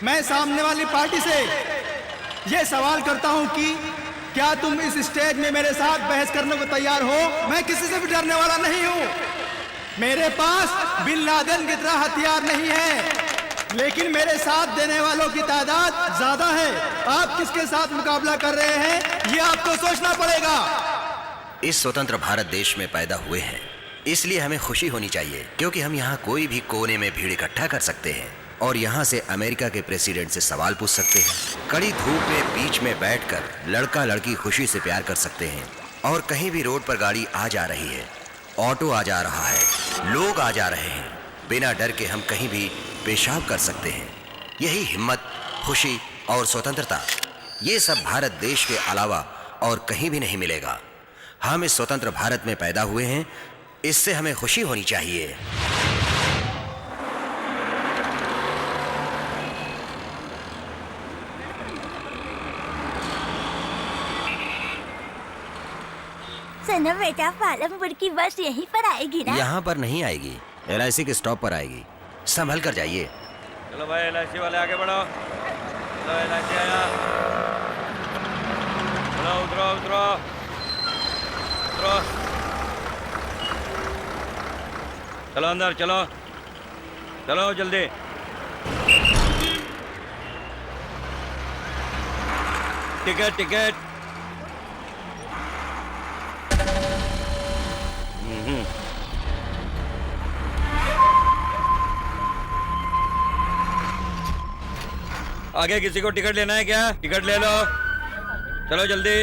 मैं सामने वाली पार्टी से ये सवाल करता हूं कि क्या तुम इस स्टेज में मेरे साथ बहस करने को तैयार हो? मैं किसी से भी डरने वाला नहीं हूं। मेरे पास बिन लादेन की तरह हथियार नहीं है, लेकिन मेरे साथ देने वालों की तादाद ज्यादा है। आप किसके साथ मुकाबला कर रहे हैं ये आपको सोचना पड़ेगा। इस स्वतंत्र भारत देश में पैदा हुए हैं, इसलिए हमें खुशी होनी चाहिए, क्योंकि हम यहाँ कोई भी कोने में भीड़ इकट्ठा कर सकते हैं और यहाँ से अमेरिका के प्रेसिडेंट से सवाल पूछ सकते हैं। कड़ी धूप में बीच में बैठकर लड़का लड़की खुशी से प्यार कर सकते हैं और कहीं भी रोड पर गाड़ी आ जा रही है, ऑटो आ जा रहा है, लोग आ जा रहे हैं, बिना डर के हम कहीं भी पेशाब कर सकते हैं। यही हिम्मत, खुशी और स्वतंत्रता, ये सब भारत देश के अलावा और कहीं भी नहीं मिलेगा। हम इस स्वतंत्र भारत में पैदा हुए हैं, इससे हमें खुशी होनी चाहिए। सुनो बेटा, पालमपुर की बस यहीं पर आएगी ना? यहाँ पर नहीं आएगी, LIC के स्टॉप पर आएगी। संभल कर जाइए। चलो भाई, LIC वाले आगे बढ़ो। चलो LIC आया। चलो उतरो उतरो उतरो। चलो अंदर चलो, चलो जल्दी। Ticket ticket. आगे किसी को टिकट लेना है क्या? टिकट ले लो, चलो जल्दी।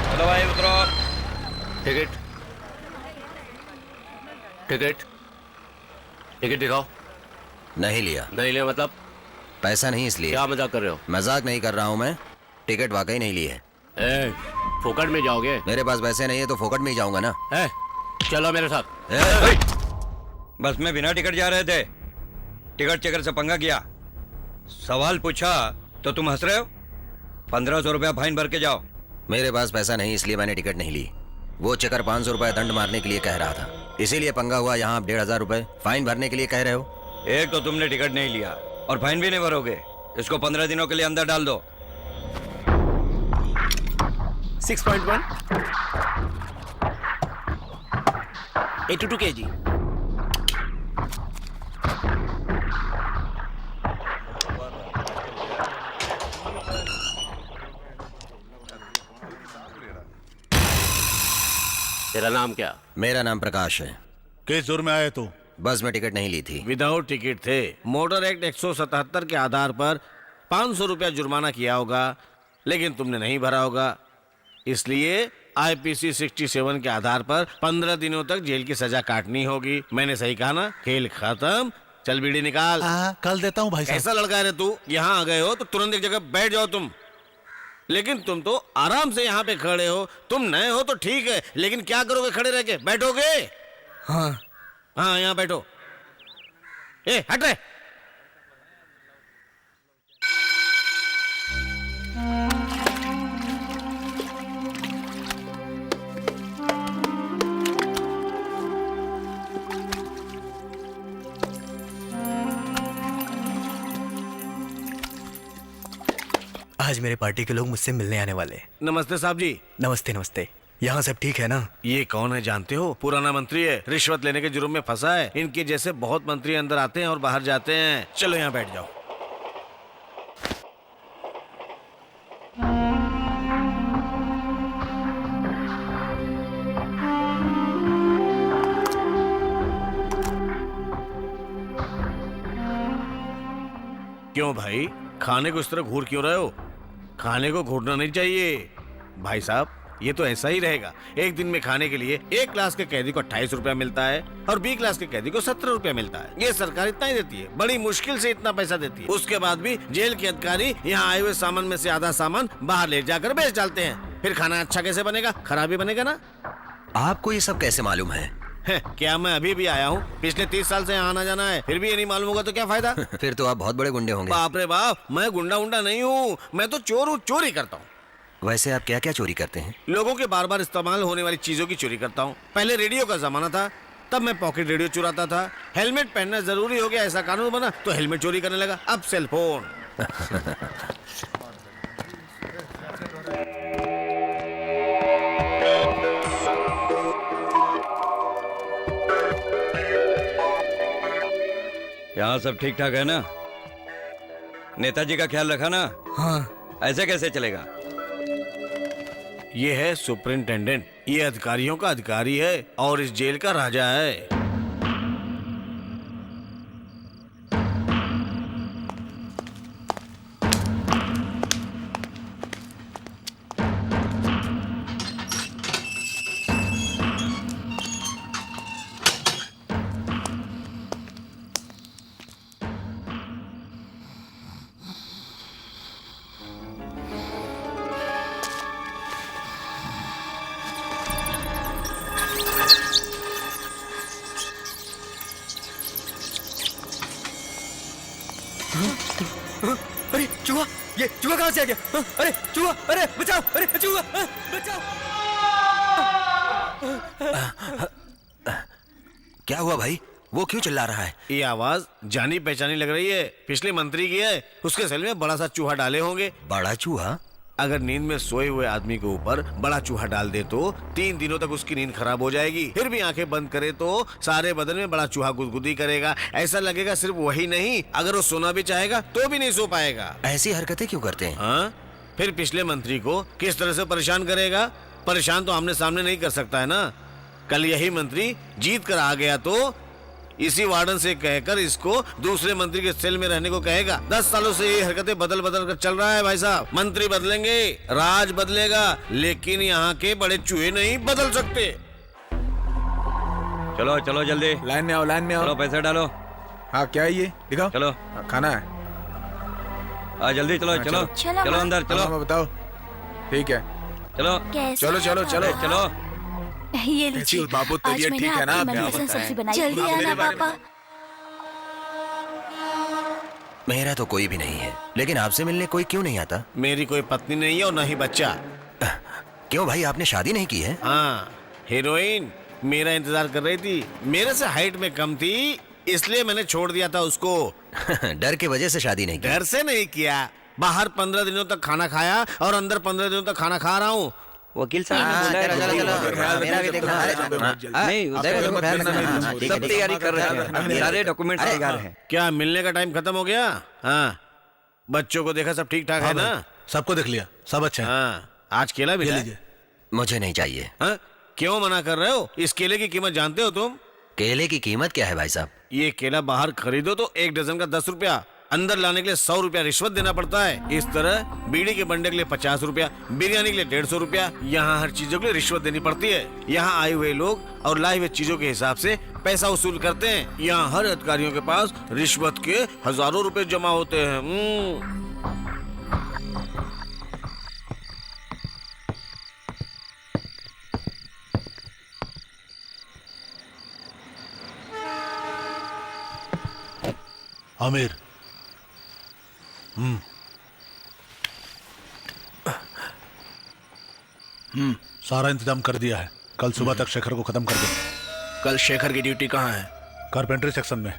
चलो भाई उतरो। टिकट टिकट टिकट दिखाओ। नहीं लिया। नहीं लिया मतलब? पैसा नहीं इसलिए। क्या मजाक कर रहे हो? मजाक नहीं कर रहा हूँ मैं, टिकट वाकई नहीं ली है। फोकट में जाओगे? मेरे पास पैसे नहीं है तो फोकट में ही जाऊंगा ना। चलो मेरे साथ। बस में बिना टिकट जा रहे थे, टिकट चेकर से पंगा किया, सवाल पूछा तो तुम हंस रहे हो। 1500 रुपया फाइन भर के जाओ। मेरे पास पैसा नहीं इसलिए मैंने टिकट नहीं ली। वो चेकर 500 रुपए दंड मारने के लिए कह रहा था, इसीलिए पंगा हुआ। यहाँ आप 1500 रुपए फाइन भरने के लिए कह रहे हो। एक तो तुमने टिकट नहीं लिया और फाइन भी नहीं भरोगे। इसको 15 दिनों के लिए अंदर डाल दो। 6.1 82 kg। तेरा नाम क्या? मेरा नाम प्रकाश है। किस जुर्म में आए तू? बस में टिकट नहीं ली थी। विदाउट टिकट थे। मोटर एक्ट 177 के आधार पर 500 रुपया जुर्माना किया होगा, लेकिन तुमने नहीं भरा होगा, इसलिए IPC 67 के आधार पर 15 दिनों तक जेल की सजा काटनी होगी। मैंने सही कहा ना? खेल खत्म। चल बीड़ी निकाल। कल देता हूँ भाई साहब। कैसा लड़का है तू? यहाँ आ गए हो तो तुरंत एक जगह बैठ जाओ तुम, लेकिन तुम तो आराम से यहाँ पे खड़े हो। तुम नए हो तो ठीक है, लेकिन क्या करोगे खड़े रह के? बैठोगे? हाँ यहाँ बैठो। हट रहे। आज मेरे पार्टी के लोग मुझसे मिलने आने वाले हैं। नमस्ते साहब जी। नमस्ते नमस्ते। यहाँ सब ठीक है ना? ये कौन है जानते हो? पुराना मंत्री है, रिश्वत लेने के जुर्म में फंसा है। इनके जैसे बहुत मंत्री अंदर आते हैं और बाहर जाते हैं। चलो यहाँ बैठ जाओ। क्यों भाई, खाने को इस तरह घूर क्यों रहे हो? खाने को घूरना नहीं चाहिए भाई साहब। ये तो ऐसा ही रहेगा। एक दिन में खाने के लिए एक क्लास के कैदी को 28 रुपया मिलता है और B क्लास के कैदी को 17 रुपया मिलता है। ये सरकार इतना ही देती है, बड़ी मुश्किल से इतना पैसा देती है। उसके बाद भी जेल के अधिकारी यहाँ आए हुए सामान में से आधा सामान बाहर ले जाकर बेच डालते हैं। फिर खाना अच्छा कैसे बनेगा? खराब ही बनेगा ना। आपको ये सब कैसे मालूम है? क्या मैं अभी भी आया हूँ? पिछले 30 साल से यहाँ आना जाना है, फिर भी ये नहीं मालूम होगा तो क्या फायदा? फिर तो आप बहुत बड़े गुंडे होंगे। बाप रे बाप, मैं गुंडा उंडा नहीं हूँ, मैं तो चोर हूँ, चोरी करता हूँ। वैसे आप क्या क्या चोरी करते हैं? लोगों के बार बार इस्तेमाल होने वाली चीजों की चोरी करता हूँ। पहले रेडियो का जमाना था, तब मैं पॉकेट रेडियो चुराता था। हेलमेट पहनना जरूरी हो गया, ऐसा कानून बना तो हेलमेट चोरी करने लगा। अब सेल फोन। यहाँ सब ठीक ठाक है ना? नेताजी का ख्याल रखा ना? हाँ। ऐसे कैसे चलेगा? ये है सुपरिंटेंडेंट, ये अधिकारियों का अधिकारी है और इस जेल का राजा है। अरे चूहा, ये चूहा कहाँ से आ गया? हाँ, अरे चूहा, अरे बचाओ, अरे चूहा, हाँ, बचाओ। क्या हुआ भाई? वो क्यों चिल्ला रहा है? ये आवाज जानी पहचानी लग रही है। पिछले मंत्री की है। उसके सेल में बड़ा सा चूहा डाले होंगे। बड़ा चूहा? अगर नींद में सोए हुए आदमी के ऊपर बड़ा चूहा डाल दे तो 3 दिनों तक उसकी नींद खराब हो जाएगी। फिर भी आंखें बंद करे तो सारे बदन में बड़ा चूहा गुदगुदी करेगा। ऐसा लगेगा सिर्फ वही नहीं, अगर वो सोना भी चाहेगा तो भी नहीं सो पाएगा। ऐसी हरकतें क्यों करते हैं? हाँ, फिर पिछले मंत्री को किस तरह से परेशान करेगा? परेशान तो आमने सामने नहीं कर सकता है ना। कल यही मंत्री जीत कर आ गया तो इसी वार्डन से कहकर इसको दूसरे मंत्री के सेल में रहने को कहेगा। 10 सालों से ये हरकतें बदल बदल कर चल रहा है भाई साहब। मंत्री बदलेंगे, राज बदलेगा, लेकिन यहाँ के बड़े चूहे नहीं बदल सकते। चलो चलो जल्दी, लाइन में आओ, लाइन में आओ। चलो पैसे डालो। हाँ, क्या है ये? दिखाओ। चलो खाना है। जल्दी चलो, चलो चलो, चलो अंदर चलो। हाँ, बताओ। ठीक है, चलो कैसे चलो चलो चलो। चलो। ये कैसी लीजिए। हो बाबू? आज तबीयत मैंने ठीक है ना? आपकी क्या मनपसंद बताएं? सब्जी बनाई। जल्दी आप मेरे आना बारे में पापा। मेरा तो कोई भी नहीं है, लेकिन आपसे मिलने कोई क्यों नहीं आता? मेरी कोई पत्नी नहीं है और न ही बच्चा। क्यों भाई, आपने शादी नहीं की है? हाँ, हीरोइन मेरा इंतजार कर रही थी। मेरे से हाइट में कम थी, इसलिए मैंने छोड़ दिया था उसको। डर की वजह से शादी नहीं की? घर से नहीं किया। बाहर 15 दिनों तक खाना खाया और अंदर 15 दिनों तक खाना खा रहा हूँ। वकील साहब ने बोला है नहीं, सब तैयारी कर रहे हैं, सारे डॉक्यूमेंट तैयार हैं। क्या मिलने का टाइम खत्म हो गया? हाँ, बच्चों को देखा सब ठीक ठाक है ना? सबको देख लिया, सब अच्छा है। हाँ, आज केला भी लीजिए। मुझे नहीं चाहिए। हाँ, क्यों मना कर रहे हो? इस केले की कीमत जानते हो तुम? केले की कीमत क्या है भाई साहब? ये केला बाहर खरीदो तो 1 डजन का 10 रुपया, अंदर लाने के लिए 100 रुपया रिश्वत देना पड़ता है। इस तरह बीड़ी के बंडे के लिए 50 रुपया, बिरयानी के लिए 150 रुपया। यहाँ हर चीजों के लिए रिश्वत देनी पड़ती है। यहाँ आए हुए लोग और लाए हुए चीजों के हिसाब से पैसा वसूल करते हैं। यहाँ हर अधिकारियों के पास रिश्वत के हजारों रुपए जमा होते हैं। आमिर, सारा इंतजाम कर दिया है। कल सुबह तक शेखर को खत्म कर दे। कल शेखर की ड्यूटी कहाँ है? कारपेंटरी सेक्शन में।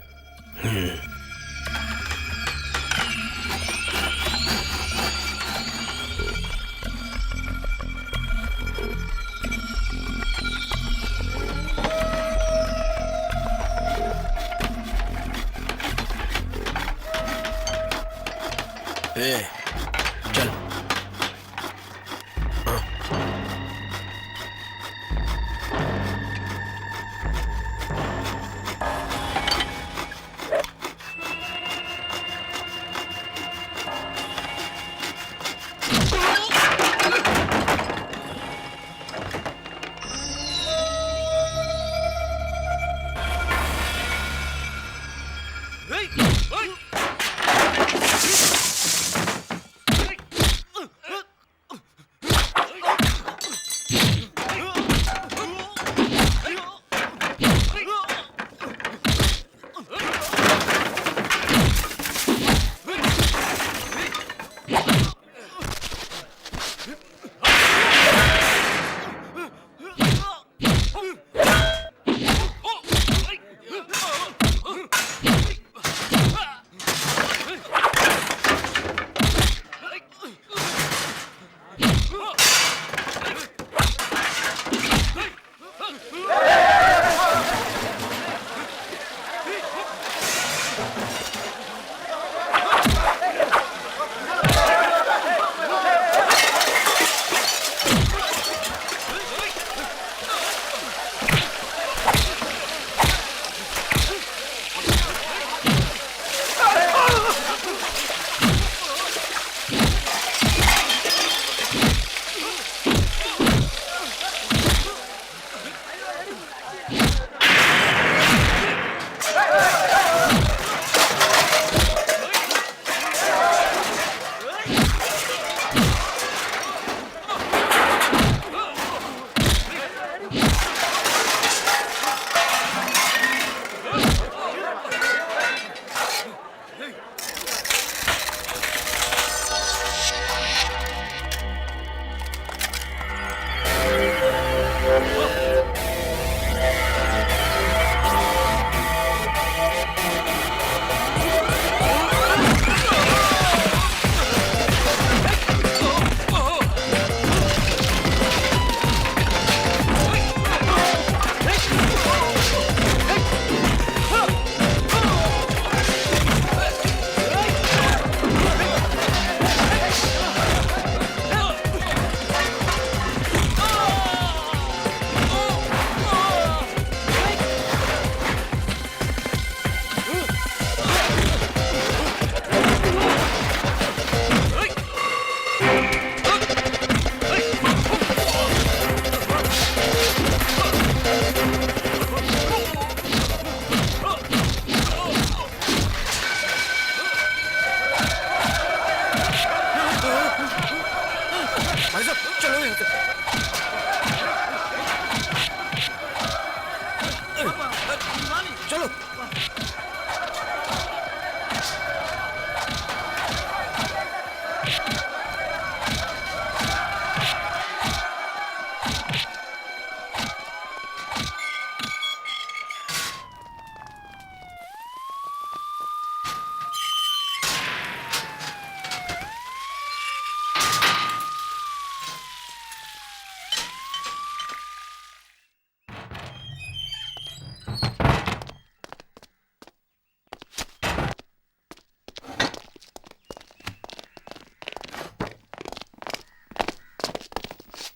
चल। चलो।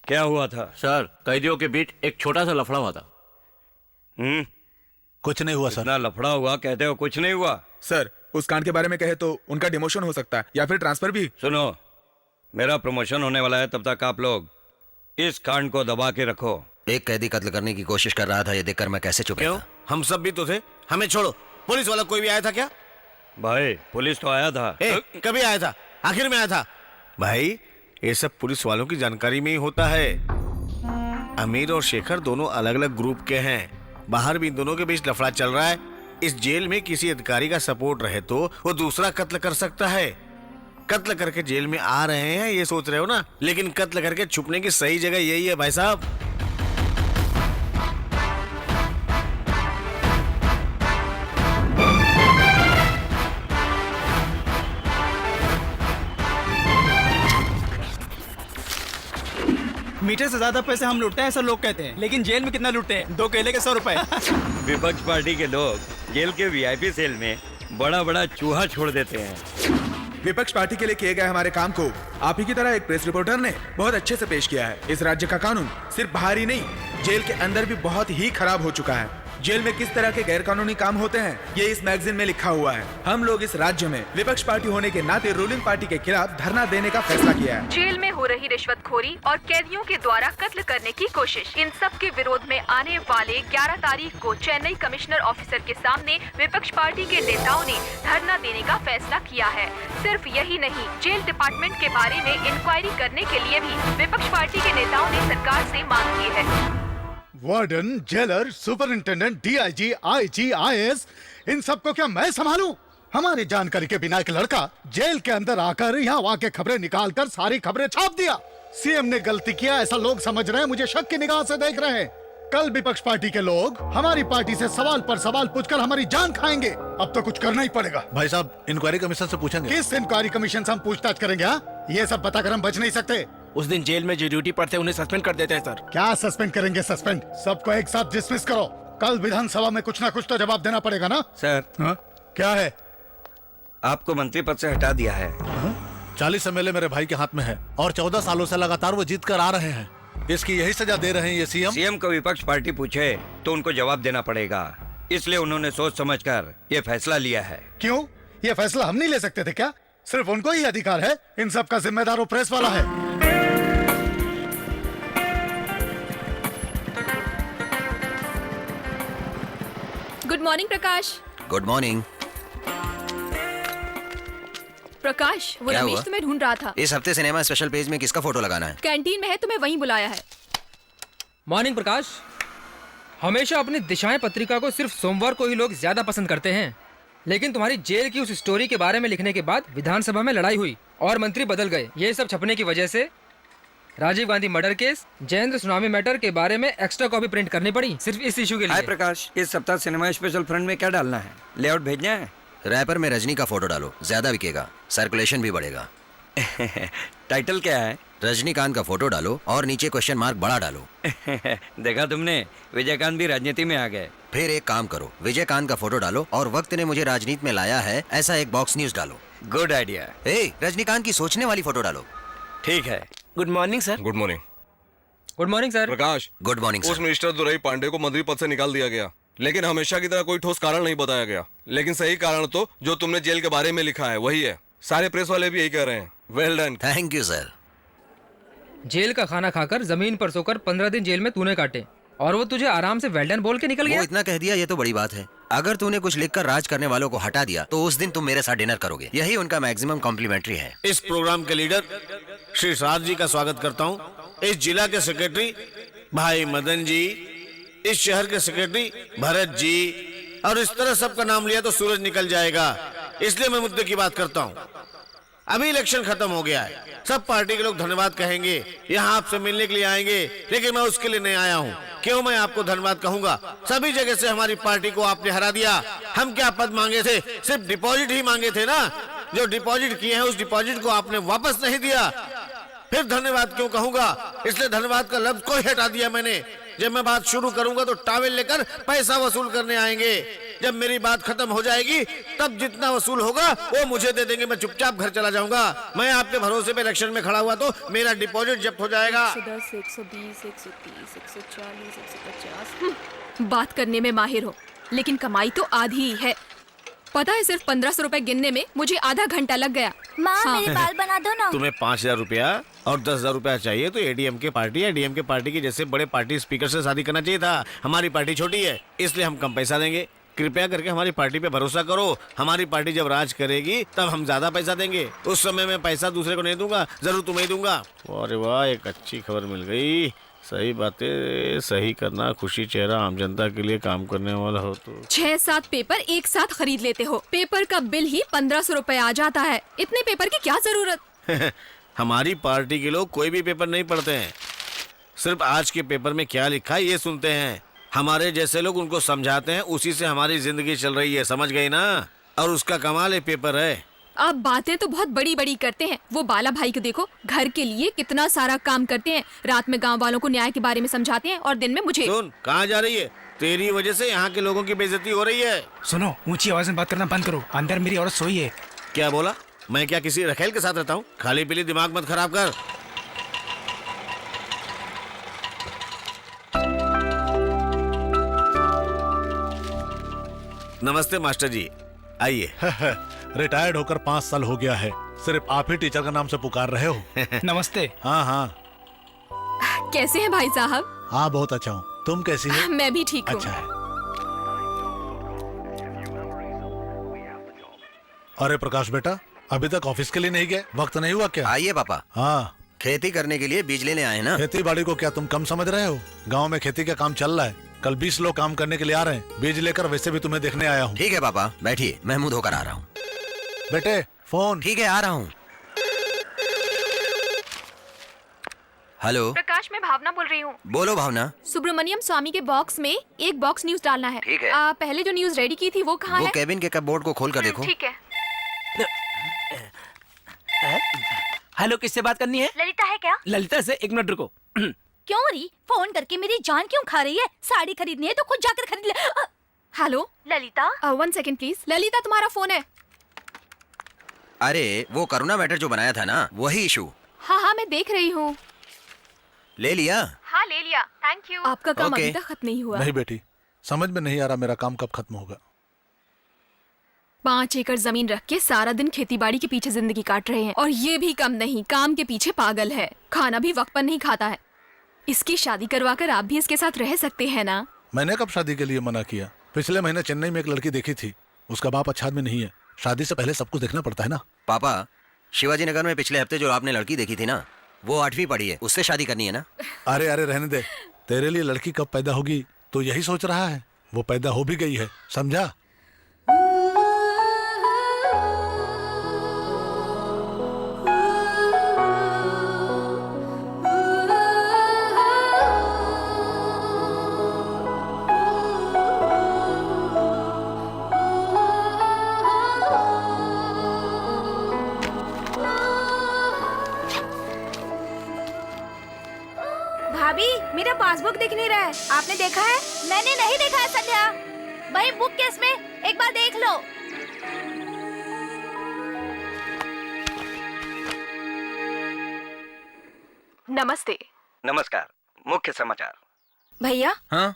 क्या हुआ था? सर, कैदियों के बीच एक छोटा सा लफड़ा हुआ था। कुछ नहीं हुआ सर। इतना लफड़ा हुआ, कहते हो कुछ नहीं हुआ? सर, उस कांड के बारे में कहे तो उनका डिमोशन हो सकता है या फिर ट्रांसफर भी। सुनो, मेरा प्रमोशन होने वाला है, तब तक आप लोग इस कांड को दबा के रखो। एक कैदी कत्ल करने की कोशिश कर रहा था, ये देखकर मैं कैसे चुप क्यों? रहा? हम सब भी तो थे। हमें छोड़ो, पुलिस वाला कोई भी आया था क्या? भाई, पुलिस तो आया था। कभी आया था? आखिर में आया था। भाई, ये सब पुलिस वालों की जानकारी में ही होता है। अमीर और शेखर दोनों अलग अलग ग्रुप के हैं। बाहर भी इन दोनों के बीच लफड़ा चल रहा है। इस जेल में किसी अधिकारी का सपोर्ट रहे तो वो दूसरा कत्ल कर सकता है। कत्ल करके जेल में आ रहे हैं ये सोच रहे हो ना, लेकिन कत्ल करके छुपने की सही जगह यही है भाई साहब। मीटर से ज्यादा पैसे हम लूटते हैं ऐसा लोग कहते हैं, लेकिन जेल में कितना लूटते हैं? 2 केले के 100 रुपए। विपक्ष पार्टी के लोग जेल के वीआईपी सेल में बड़ा बड़ा चूहा छोड़ देते हैं। विपक्ष पार्टी के लिए किए गए हमारे काम को आप ही की तरह एक प्रेस रिपोर्टर ने बहुत अच्छे से पेश किया है। इस राज्य का कानून सिर्फ बाहर ही नहीं, जेल के अंदर भी बहुत ही खराब हो चुका है। जेल में किस तरह के गैरकानूनी काम होते हैं ये इस मैगजीन में लिखा हुआ है। हम लोग इस राज्य में विपक्ष पार्टी होने के नाते रूलिंग पार्टी के खिलाफ धरना देने का फैसला किया है। जेल में हो रही रिश्वतखोरी और कैदियों के द्वारा कत्ल करने की कोशिश, इन सब के विरोध में आने वाले 11 तारीख को चेन्नई कमिश्नर ऑफिसर के सामने विपक्ष पार्टी के नेताओं ने धरना देने का फैसला किया है। सिर्फ यही नहीं, जेल डिपार्टमेंट के बारे में इंक्वायरी करने के लिए भी विपक्ष पार्टी के नेताओं ने सरकार से मांग की है। Warden, jailer, superintendent, DIG, IG, IAS, इन सबको क्या मैं संभालूं? हमारी जानकारी के बिना एक लड़का जेल के अंदर आकर यहाँ वहाँ के खबरें निकालकर सारी खबरें छाप दिया। सीएम ने गलती किया ऐसा लोग समझ रहे हैं, मुझे शक की निगाह से देख रहे हैं। कल विपक्ष पार्टी के लोग हमारी पार्टी से सवाल पर सवाल पूछकर हमारी जान खाएंगे। अब तो कुछ करना ही पड़ेगा। भाई साहब, इंक्वायरी कमीशन से पूछेंगे। किस इंक्वायरी कमीशन से हम पूछताछ करेंगे? ये सब बताकर हम बच नहीं सकते। उस दिन जेल में जो ड्यूटी पर थे उन्हें सस्पेंड कर देते हैं सर। क्या सस्पेंड करेंगे? सस्पेंड सबको एक साथ डिसमिस करो। कल विधानसभा में कुछ ना कुछ तो जवाब देना पड़ेगा ना सर। हाँ? क्या है? आपको मंत्री पद से हटा दिया है। 40 एमएलए मेरे भाई के हाथ में है और 14 सालों से लगातार वो जीत कर आ रहे हैं। इसकी यही सजा दे रहे हैं ये सीएम को विपक्ष पार्टी पूछे तो उनको जवाब देना पड़ेगा, इसलिए उन्होंने सोच समझकर ये फैसला लिया है। क्यों? ये फैसला हम नहीं ले सकते थे क्या? सिर्फ उनको ही अधिकार है। इन सब का जिम्मेदार वो प्रेस वाला है। Good morning Prakash. Good morning. Prakash, वो क्या रमेश हुआ? तुम्हें ढूंढ रहा था। इस हफ्ते सिनेमा स्पेशल पेज में किसका फोटो लगाना है? कैंटीन में है, तुम्हें वहीं बुलाया है। मॉर्निंग प्रकाश, हमेशा अपनी दिशाएं पत्रिका को सिर्फ सोमवार को ही लोग ज्यादा पसंद करते हैं, लेकिन तुम्हारी जेल की उस स्टोरी के बारे में लिखने के बाद विधानसभा में लड़ाई हुई और मंत्री बदल गए। ये सब छपने की वजह से Rajiv Gandhi murder case, Jayendra tsunami matter के बारे में एक्स्ट्रा कॉपी प्रिंट करनी पड़ी सिर्फ इस इशू के लिए। हाय प्रकाश, इस सप्ताह सिनेमा स्पेशल फ्रंट में क्या डालना है? लेआउट भेजना है? रैपर में रजनी का फोटो डालो, ज्यादा बिकेगा, सर्कुलेशन भी बढ़ेगा। टाइटल क्या है? रजनीकांत का फोटो डालो और नीचे क्वेश्चन मार्क बड़ा डालो। देखा तुमने, विजयकांत भी राजनीति में आ गए। फिर एक काम करो, विजयकांत का फोटो डालो और वक्त ने मुझे राजनीति में लाया है ऐसा एक बॉक्स न्यूज डालो। Good idea. रजनीकांत की सोचने वाली फोटो डालो। ठीक है। Good morning sir. Good morning. Good morning sir. Prakash, good morning उस मिनिस्टर दुरई पांडे को मंत्री पद से निकाल दिया गया, लेकिन हमेशा की तरह कोई ठोस कारण नहीं बताया गया। लेकिन सही कारण तो जो तुमने जेल के बारे में लिखा है वही है। सारे प्रेस वाले भी यही कह रहे हैं। Well done. Thank you sir. जेल का खाना खाकर जमीन पर सोकर 15 दिन जेल में तूने काटे और वो तुझे आराम से वेल डन बोल के निकल गया। वो इतना कह दिया ये तो बड़ी बात है। अगर तूने कुछ लिखकर राज करने वालों को हटा दिया तो उस दिन तुम मेरे साथ डिनर करोगे। यही उनका मैक्सिमम कॉम्प्लीमेंट्री है। इस प्रोग्राम के लीडर श्री सार जी का स्वागत करता हूँ। इस जिला के सेक्रेटरी भाई मदन जी, इस शहर के सेक्रेटरी भरत जी, और इस तरह सबका नाम लिया तो सूरज निकल जाएगा। इसलिए मैं मुद्दे की बात करता हूँ। अभी इलेक्शन खत्म हो गया है, सब पार्टी के लोग धन्यवाद कहेंगे, यहाँ आपसे मिलने के लिए आएंगे, लेकिन मैं उसके लिए नहीं आया हूँ। क्यों मैं आपको धन्यवाद कहूँगा? सभी जगह से हमारी पार्टी को आपने हरा दिया। हम क्या पद मांगे थे? सिर्फ डिपॉजिट ही मांगे थे ना। जो डिपॉजिट किए हैं उस डिपॉजिट को आपने वापस नहीं दिया, फिर धन्यवाद क्यों कहूँगा? इसलिए धन्यवाद का लफ्ज को ही हटा दिया मैंने। जब मैं बात शुरू करूंगा तो टावेल लेकर पैसा वसूल करने आएंगे। जब मेरी बात खत्म हो जाएगी तब जितना वसूल होगा वो मुझे दे देंगे। मैं चुपचाप घर चला जाऊंगा। मैं आपके भरोसे पे इलेक्शन में खड़ा हुआ तो मेरा डिपॉजिट जब्त हो जाएगा। 110, 120, 130, 140, 150। बात करने में माहिर हो, लेकिन कमाई तो आधी ही है। पता है, सिर्फ 1500 रुपए गिनने में मुझे आधा घंटा लग गया। माँ मेरे बाल बना दो ना। तुम्हें 5000 रुपया और 10,000 रुपया चाहिए तो एडीएम के पार्टी या डीएम के पार्टी के जैसे बड़े पार्टी स्पीकर से शादी करना चाहिए था। हमारी पार्टी छोटी है इसलिए हम कम पैसा देंगे। कृपया करके हमारी पार्टी पे भरोसा करो। हमारी पार्टी जब राज करेगी तब हम ज्यादा पैसा देंगे। उस समय मैं पैसा दूसरे को नहीं दूंगा, जरूर तुम्हें दूंगा। अरे वाह, एक अच्छी खबर मिल गई। सही बातें सही करना, खुशी चेहरा आम जनता के लिए काम करने वाला हो तो 6-7 पेपर एक साथ खरीद लेते हो। पेपर का बिल ही 1500 रुपए आ जाता है। इतने पेपर की क्या जरूरत? हमारी पार्टी के लोग कोई भी पेपर नहीं पढ़ते हैं, सिर्फ आज के पेपर में क्या लिखा है ये सुनते हैं। हमारे जैसे लोग उनको समझाते हैं, उसी से हमारी जिंदगी चल रही है, समझ गई ना? और उसका कमाल है पेपर है। आप बातें तो बहुत बड़ी बड़ी करते हैं। वो बाला भाई को देखो, घर के लिए कितना सारा काम करते हैं। रात में गांव वालों को न्याय के बारे में समझाते हैं और दिन में मुझे। सुन, कहाँ जा रही है? तेरी वजह से यहाँ के लोगों की बेइज्जती हो रही है। सुनो, ऊंची आवाज में बात करना बंद करो। अंदर मेरी औरत सोई है। क्या बोला? मैं क्या किसी रखेल के साथ रहता हूँ? खाली पीली दिमाग मत खराब कर। नमस्ते मास्टर जी, आइए। रिटायर्ड होकर 5 साल हो गया है, सिर्फ आप ही टीचर का नाम से पुकार रहे हो। नमस्ते। हाँ हाँ। कैसे हैं भाई साहब? हाँ बहुत अच्छा हूँ, तुम कैसी हो? मैं भी ठीक हूँ। अच्छा है। अरे प्रकाश बेटा, अभी तक ऑफिस के लिए नहीं गए? वक्त नहीं हुआ क्या? आइए पापा। हाँ, खेती करने के लिए बीज लेने आए ना। खेती बाड़ी को क्या तुम कम समझ रहे हो? गांव में खेती का काम चल रहा है। कल 20 लोग काम करने के लिए आ रहे हैं। बीज लेकर वैसे भी तुम्हें देखने आया हूँ। ठीक है पापा, बैठिए, मैं मुंह धोकर आ रहा हूँ। बेटे फोन। ठीक है, आ रहा हूँ। हेलो प्रकाश, मैं भावना बोल रही हूँ। बोलो भावना। सुब्रमण्यम स्वामी के बॉक्स में एक बॉक्स न्यूज डालना है। ठीक है। पहले जो न्यूज रेडी की थी वो कहाँ वो है? केबिन के कपबोर्ड को खोल कर देखो। ठीक है। हेलो, किससे बात करनी है? ललिता है क्या? ललिता से, 1 मिनट रुको। क्यों री? फोन करके मेरी जान क्यों खा रही है? साड़ी खरीदनी है तो खुद जाकर खरीद ले। Hello Lalita. 1 second please. Lalita, तुम्हारा फोन है? अरे वो करुणा मैटर जो बनाया था ना, वही इशू। हाँ हाँ, मैं देख रही हूँ। ले लिया? हाँ ले लिया, थैंक यू। आपका काम अभी तक खत्म नहीं हुआ। नहीं बेटी, समझ में नहीं आ रहा मेरा काम कब खत्म होगा। 5 एकड़ जमीन रख के सारा दिन खेतीबाड़ी के पीछे जिंदगी काट रहे हैं, और ये भी कम नहीं, काम के पीछे पागल है। खाना भी वक्त पर नहीं खाता है। इसकी शादी करवा कर आप भी इसके साथ रह सकते हैं ना? मैंने कब शादी के लिए मना किया? पिछले महीने चेन्नई में एक लड़की देखी थी, उसका बाप अच्छा आदमी नहीं है। शादी से पहले सब कुछ देखना पड़ता है ना। पापा, शिवाजी नगर में पिछले हफ्ते जो आपने लड़की देखी थी ना, वो 8वीं पढ़ी है, उससे शादी करनी है ना? अरे अरे रहने दे, तेरे लिए लड़की कब पैदा होगी तो यही सोच रहा है। वो पैदा हो भी गई है, समझा? भाभी, मेरा पासबुक दिख नहीं रहा है। आपने देखा है? मैंने नहीं देखा है संध्या। भाई बुक केस में एक बार देख लो। नमस्ते। नमस्कार। मुख्य समाचार। भैया, हाँ?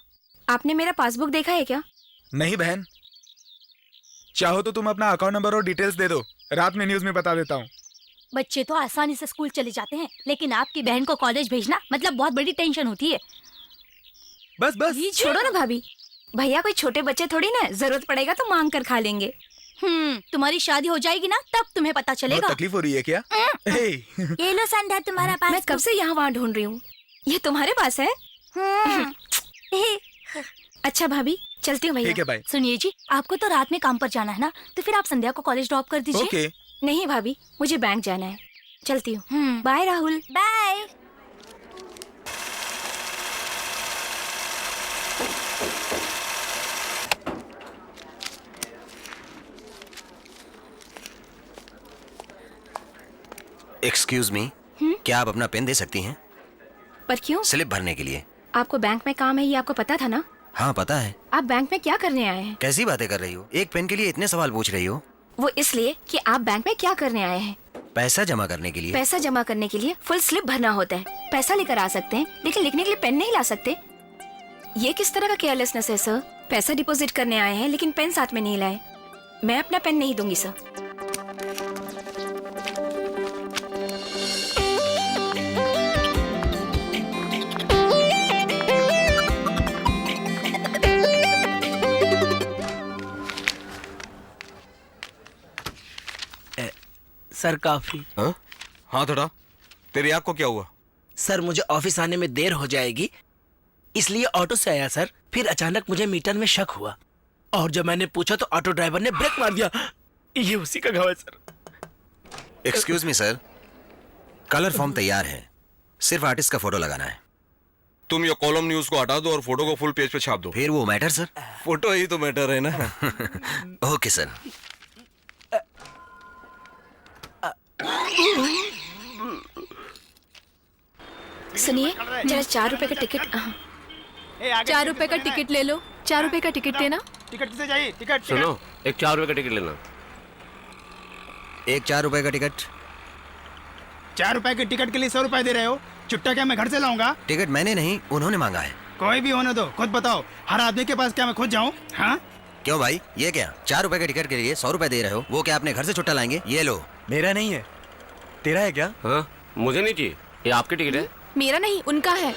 आपने मेरा पासबुक देखा है क्या? नहीं बहन, चाहो तो तुम अपना अकाउंट नंबर और डिटेल्स दे दो, रात में न्यूज में बता देता हूँ। बच्चे तो आसानी से स्कूल चले जाते हैं, लेकिन आपकी बहन को कॉलेज भेजना मतलब बहुत बड़ी टेंशन होती है। बस बस छोड़ो ना भाभी। भैया कोई छोटे बच्चे थोड़ी ना, जरूरत पड़ेगा तो मांग कर खा लेंगे। तुम्हारी शादी हो जाएगी ना, तब तुम्हें पता चलेगा। बहुत तकलीफ हो रही है क्या? ये लो संध्या, तुम्हारा पास। मैं कब से यहाँ वहाँ ढूंढ रही हूँ। ये तुम्हारे पास है? अच्छा भाभी, चलती हूँ भैया। ठीक है, बाय। सुनिए जी, आपको तो रात में काम पर जाना है ना, तो फिर आप संध्या को कॉलेज ड्रॉप कर दीजिए। ओके। नहीं भाभी, मुझे बैंक जाना है। चलती हूँ। Bye Rahul. Bye. Excuse me, क्या आप अपना पेन दे सकती हैं? पर क्यों? स्लिप भरने के लिए। आपको बैंक में काम है, ये आपको पता था ना? हाँ पता है। आप बैंक में क्या करने आए हैं? कैसी बातें कर रही हो? एक पेन के लिए इतने सवाल पूछ रही हो? वो इसलिए कि आप बैंक में क्या करने आए हैं। पैसा जमा करने के लिए। पैसा जमा करने के लिए फुल स्लिप भरना होता है। पैसा लेकर आ सकते हैं, लेकिन लिखने के लिए पेन नहीं ला सकते। ये किस तरह का केयरलेसनेस है सर? पैसा डिपॉजिट करने आए हैं, लेकिन पेन साथ में नहीं लाए। मैं अपना पेन नहीं दूंगी सर। सर काफी। हाँ थोड़ा। तेरी आँख को क्या हुआ? सर मुझे ऑफिस आने में देर हो जाएगी, इसलिए ऑटो से आया सर। फिर अचानक मुझे मीटर में शक हुआ, और जब मैंने पूछा तो ऑटो ड्राइवर ने ब्रेक मार दिया। ये उसी का घाव है सर। एक्सक्यूज मी सर, कलर फॉर्म तैयार है, सिर्फ आर्टिस्ट का फोटो लगाना है। तुम ये कॉलम न्यूज को हटा दो और फोटो को फुल पेज पे छाप दो। फिर वो मैटर सर? फोटो ही तो मैटर है ना। Okay sir. सुनिए, जरा 4 रुपए का टिकट। 4 रुपए का टिकट ले लो। 4 रुपए का टिकट देना। टिकट किसे चाहिए? टिकट सुनो, एक 4 रुपए का टिकट लेना। एक 4 रुपए का टिकट। 4 रुपए के टिकट के लिए 100 रुपए दे रहे हो? चुट्टा क्या मैं घर से लाऊंगा? टिकट मैंने नहीं, उन्होंने मांगा है। कोई भी होने दो, खुद बताओ। हर आदमी के पास क्या मैं खुद जाऊं? हाँ? क्यों भाई, ये क्या? 4 रुपए के टिकट के लिए 100 रुपए दे रहे हो? वो क्या अपने घर से छुट्टा लाएंगे? ये लो। मेरा नहीं है, तेरा है क्या? हाँ, मुझे नहीं चाहिए, ये आपकी टिकट है। मेरा नहीं, उनका है।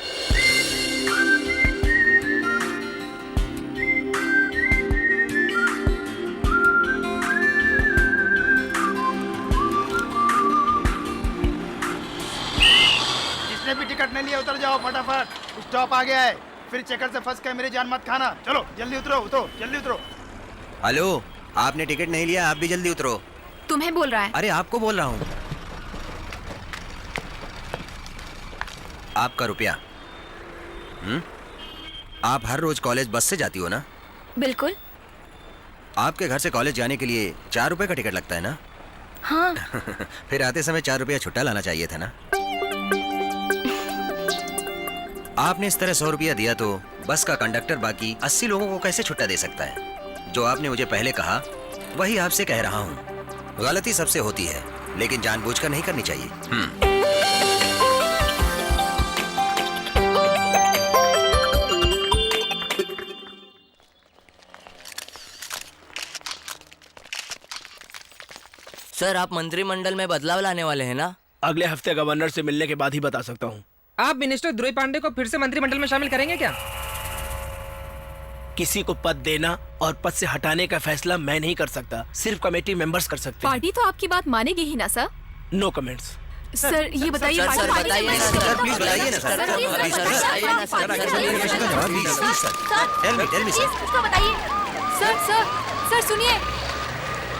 जिसने भी टिकट नहीं लिया उतर जाओ फटाफट, स्टॉप आ गया है। फिर चक्कर से फंस कर मेरी जान मत खाना। चलो जल्दी उतरो, उतरो जल्दी उतरो। हेलो, आपने टिकट नहीं लिया, आप भी जल्दी उतरो। तुम्हें बोल रहा है। अरे आपको बोल रहा हूँ। आपका रुपया। आप हर रोज कॉलेज बस से जाती हो ना? बिल्कुल। आपके घर से कॉलेज जाने के लिए 4 रुपए का टिकट लगता है ना? हाँ। फिर आते समय 4 रुपया छुट्टा लाना चाहिए था ना? आपने इस तरह 100 रुपया दिया तो बस का कंडक्टर बाकी 80 लोगों को कैसे छुट्टा दे सकता है? जो आपने मुझे पहले कहा वही आपसे कह रहा हूँ। गलती सबसे होती है, लेकिन जानबूझकर नहीं करनी चाहिए। सर, आप मंत्रिमंडल में बदलाव लाने वाले हैं ना? अगले हफ्ते गवर्नर से मिलने के बाद ही बता सकता हूँ। आप मिनिस्टर ध्रुव पांडे को फिर से मंत्रिमंडल में शामिल करेंगे क्या? किसी को पद देना और पद से हटाने का फैसला मैं नहीं कर सकता, सिर्फ कमेटी मेंबर्स कर सकते हैं। पार्टी तो आपकी बात मानेगी ही ना सर? No comments. सर ये बताइए, सर बताइए ना सर, प्लीज बताइए ना sir, please sir, tell me sir. इसको बताइए सर। सर सर सुनिए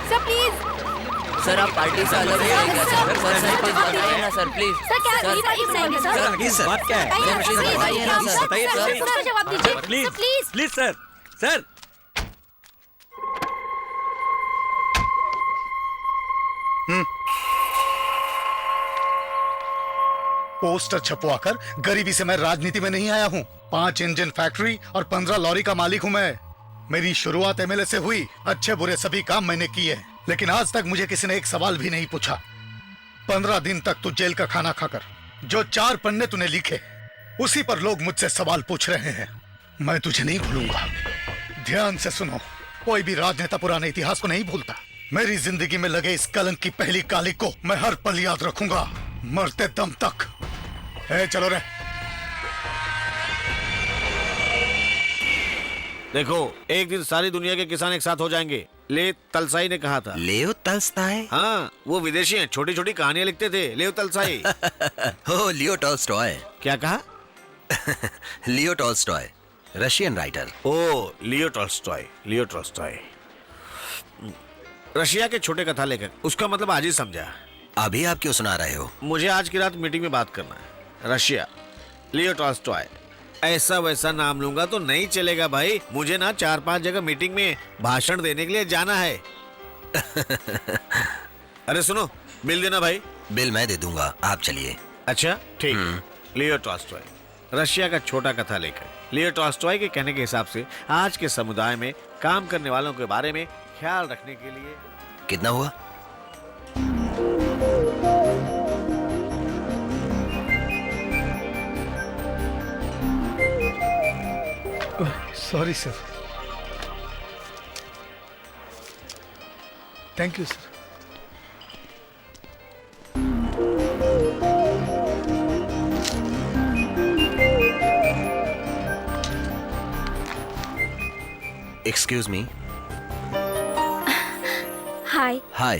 सर, प्लीज सर, आप पार्टी से अलग हो सर। सर प्लीज बताइए ना सर, प्लीज। सर क्या ये पार्टी बनाएंगे सर? प्लीज सर, बात क्या है? बताइए ना सर। बताइए सर जवाब दीजिए please please. Please sir. Sir poster छपवाकर गरीबी से मैं राजनीति में नहीं आया हूँ। 5 इंजन फैक्ट्री और 15 लॉरी का मालिक हूँ मैं। मेरी शुरुआत एमएलए से हुई। अच्छे बुरे सभी काम मैंने किए, लेकिन आज तक मुझे किसी ने एक सवाल भी नहीं पूछा। 15 दिन तक तू जेल का खाना खाकर जो 4 पन्ने तूने लिखे, उसी पर लोग मुझसे सवाल पूछ रहे हैं। मैं तुझे नहीं भूलूंगा। ध्यान से सुनो, कोई भी राजनेता पुराने इतिहास को नहीं भूलता। मेरी जिंदगी में लगे इस कलंक की पहली काली को मैं हर पल याद रखूंगा, मरते दम तक। चलो रे। देखो, एक दिन सारी दुनिया के किसान एक साथ हो जाएंगे। ले तलसाई ने कहा था। लेओ तलस्ताय? हाँ, वो विदेशी हैं, छोटी छोटी कहानियां लिखते थे। लेओ तलसाई। हो, लियो टॉल्स्टॉय। क्या कहा? Leo Tolstoy. Russian writer. ओ, लियो टॉल्स्टॉय। रशिया के छोटे कथा लेखक, उसका मतलब आज ही समझा। अभी आप क्यों सुना रहे हो? मुझे आज की रात मीटिंग में बात करना है। रशिया, लियो टॉल्स्टॉय, ऐसा वैसा नाम लूंगा तो नहीं चलेगा भाई। मुझे ना 4-5 जगह मीटिंग में भाषण देने के लिए जाना है। अरे सुनो, बिल देना भाई। बिल मैं दे दूंगा, आप चलिए। अच्छा ठीक। लियो टॉल्स्टॉय, रशिया का छोटा कथा लेखक। लियो टॉल्स्टॉय के कहने के हिसाब से आज के समुदाय में काम करने वालों के बारे में ख्याल रखने के लिए। कितना हुआ? Sorry sir. Thank you sir. Excuse me. Hi. Hi.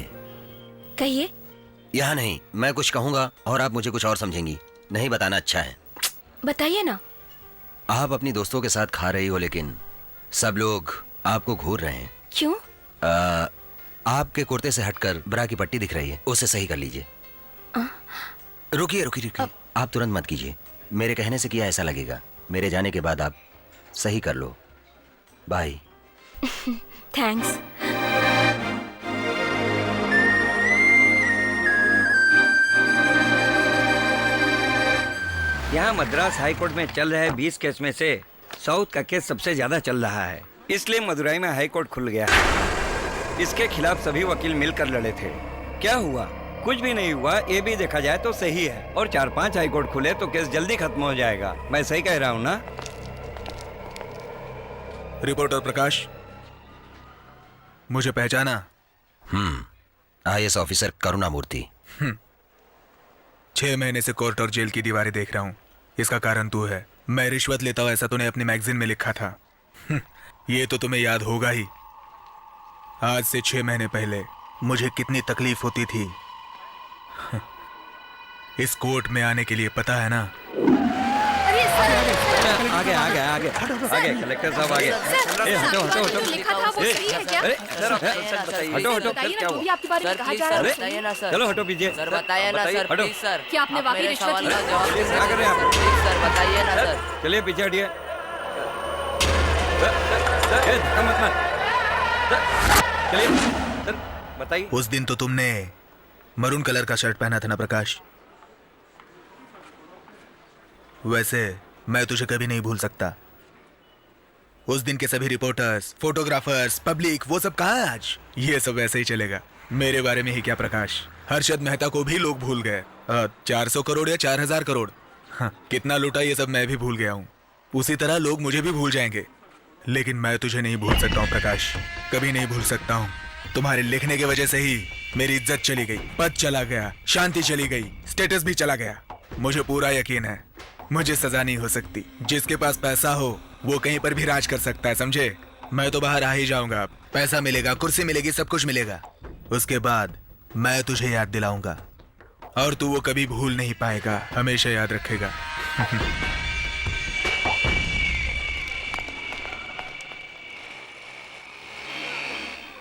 कहिए। यहाँ नहीं, मैं कुछ कहूँगा और आप मुझे कुछ और समझेंगी। नहीं बताना अच्छा है। बताइए ना। आप अपनी दोस्तों के साथ खा रही हो लेकिन सब लोग आपको घूर रहे हैं। क्यों? आपके कुर्ते से हटकर ब्रा की पट्टी दिख रही है, उसे सही कर लीजिए। रुकिए। आप तुरंत मत कीजिए। मेरे कहने से किया ऐसा लगेगा। मेरे जाने के बाद आप सही कर लो। बाय। थैंक्स। यहाँ मद्रास हाई कोर्ट में चल रहे 20 केस में से साउथ का केस सबसे ज्यादा चल रहा है, इसलिए मदुरई में हाई कोर्ट खुल गया है। इसके खिलाफ सभी वकील मिलकर लड़े थे। क्या हुआ? कुछ भी नहीं हुआ। ये भी देखा जाए तो सही है। और 4-5 हाई कोर्ट खुले तो केस जल्दी खत्म हो जाएगा। मैं सही कह रहा हूँ ना? रिपोर्टर प्रकाश, मुझे पहचाना? IAS officer करुणामूर्ति। 6 महीने से कोर्ट और जेल की दीवारें देख रहा हूँ। इसका कारण तू है। मैं रिश्वत लेता हूँ ऐसा तूने अपनी मैगजीन में लिखा था। ये तो तुम्हें याद होगा ही। आज से 6 महीने पहले मुझे कितनी तकलीफ होती थी इस कोर्ट में आने के लिए, पता है ना? आगे कलेक्टर साहब आगे। हटो। लिखा था वो सही है क्या? हटो। क्या हुआ? आपके बारे में कहा जा रहा है। चलो हटो पीछे। सर बताइए ना सर, प्लीज सर। क्या आपने वाकई मेरे रिश्वत सवाल ली? का जवाब दीजिए। क्या कर रहे हैं आप? प्लीज सर बताइए ना सर। चलिए पीछे हटिए। धक्का मत मार। चलिए सर बताइए। उस दिन तो तुमने मरून कलर का शर्ट पहना था ना प्रकाश? वैसे मैं तुझे कभी नहीं भूल सकता। उस दिन के सभी रिपोर्टर्स, फोटोग्राफर्स, पब्लिक, वो सब कहाँ है आज? ये सब ऐसे ही चलेगा। मेरे बारे में ही क्या प्रकाश, हर्षद मेहता को भी लोग भूल गए। 400 करोड़ या 4000 करोड़, हाँ, कितना लूटा ये सब मैं भी भूल गया हूँ। उसी तरह लोग मुझे भी भूल जाएंगे, लेकिन मैं तुझे नहीं भूल सकता हूँ प्रकाश, कभी नहीं भूल सकता हूँ। तुम्हारे लिखने की वजह से ही मेरी इज्जत चली गई, पद चला गया, शांति चली गई, स्टेटस भी चला गया। मुझे पूरा यकीन है मुझे सजा नहीं हो सकती। जिसके पास पैसा हो वो कहीं पर भी राज कर सकता है, समझे? मैं तो बाहर आ ही जाऊंगा, पैसा मिलेगा, कुर्सी मिलेगी, सब कुछ मिलेगा। उसके बाद मैं तुझे याद दिलाऊंगा और तू वो कभी भूल नहीं पाएगा, हमेशा याद रखेगा।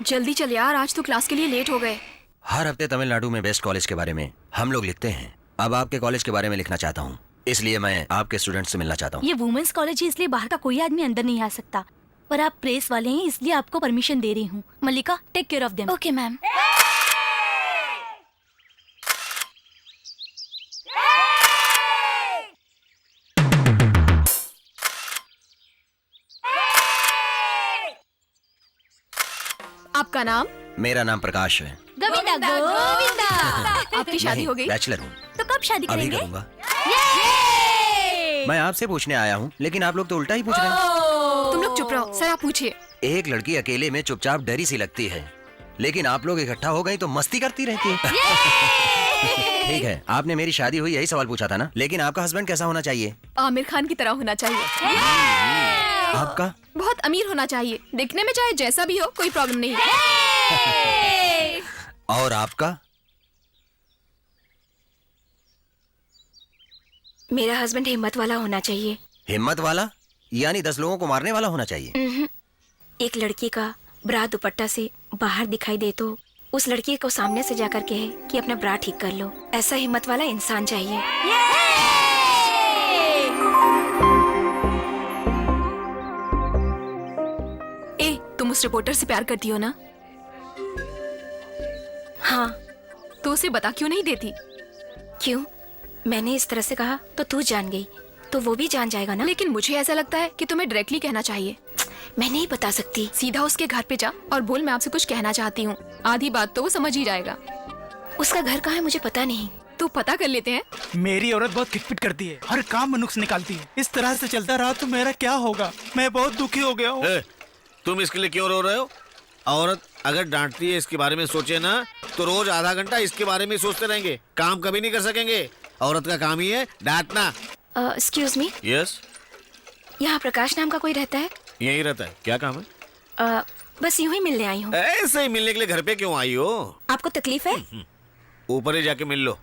जल्दी चल यार, आज तो क्लास के लिए लेट हो गए। हर हफ्ते तमिलनाडु में बेस्ट कॉलेज के बारे में हम लोग लिखते हैं। अब आपके कॉलेज के बारे में लिखना चाहता हूँ, इसलिए मैं आपके स्टूडेंट से मिलना चाहता हूँ। ये वुमेन्स कॉलेज है, इसलिए बाहर का कोई आदमी अंदर नहीं आ सकता, पर आप प्रेस वाले हैं इसलिए आपको परमिशन दे रही हूँ। Mallika, take care of them. Okay ma'am. आपका नाम? मेरा नाम प्रकाश है। गोविंदा गोविंदा। आपकी शादी हो गई? बैचलर हूँ। तो कब शादी अभी करेंगे? करूँगा। मैं आपसे पूछने आया हूँ, लेकिन आप लोग तो उल्टा ही पूछ रहे हैं। तुम लोग चुप रहो, सर आप पूछिए। एक लड़की अकेले में चुपचाप डरी सी लगती है, लेकिन आप लोग इकट्ठा हो गई तो मस्ती करती रहती है। ठीक है, आपने मेरी शादी हुई यही सवाल पूछा था ना, लेकिन आपका हस्बैंड कैसा होना चाहिए? आमिर खान की तरह होना चाहिए। आपका? बहुत अमीर होना चाहिए, दिखने में चाहे जैसा भी हो कोई प्रॉब्लम नहीं। और आपका? मेरा हस्बैंड हिम्मत वाला होना चाहिए। हिम्मत वाला? यानी 10 लोगों को मारने वाला होना चाहिए। एक लड़की का ब्रा दुपट्टा से बाहर दिखाई दे तो उस लड़की को सामने से जाकर कहे कि अपना ब्रा ठीक कर लो। ऐसा हिम्मत वाला इंसान चाहिए। ए, तुम उस रिपोर्टर से प्यार करती हो ना? हाँ। तो उसे बता क्यों नहीं देती? क्यों? मैंने इस तरह से कहा तो तू जान गई, तो वो भी जान जाएगा ना। लेकिन मुझे ऐसा लगता है कि तुम्हें डायरेक्टली कहना चाहिए। मैं नहीं बता सकती। सीधा उसके घर पे जा और बोल मैं आपसे कुछ कहना चाहती हूँ। आधी बात तो वो समझ ही जाएगा। उसका घर कहाँ है मुझे पता नहीं। तो पता कर लेते हैं। मेरी औरत बहुत खिटपिट करती है, हर काम में नुक्स निकालती है। इस तरह से चलता रहा तो मेरा क्या होगा? मैं बहुत दुखी हो गया हूँ। तुम इसके लिए क्यों रो रहे हो? औरत अगर डांटती है इसके बारे में सोचे ना तो रोज आधा घंटा इसके बारे में सोचते रहेंगे, काम कभी नहीं कर सकेंगे। औरत का काम ही है डांटना। Excuse me. यस। यहाँ प्रकाश नाम का कोई रहता है? यही रहता है। क्या काम है? बस यूं ही मिलने आई हूँ। ऐसे ही मिलने के लिए घर पे क्यों आई हो? आपको तकलीफ है? ऊपर ही जाके मिल लो।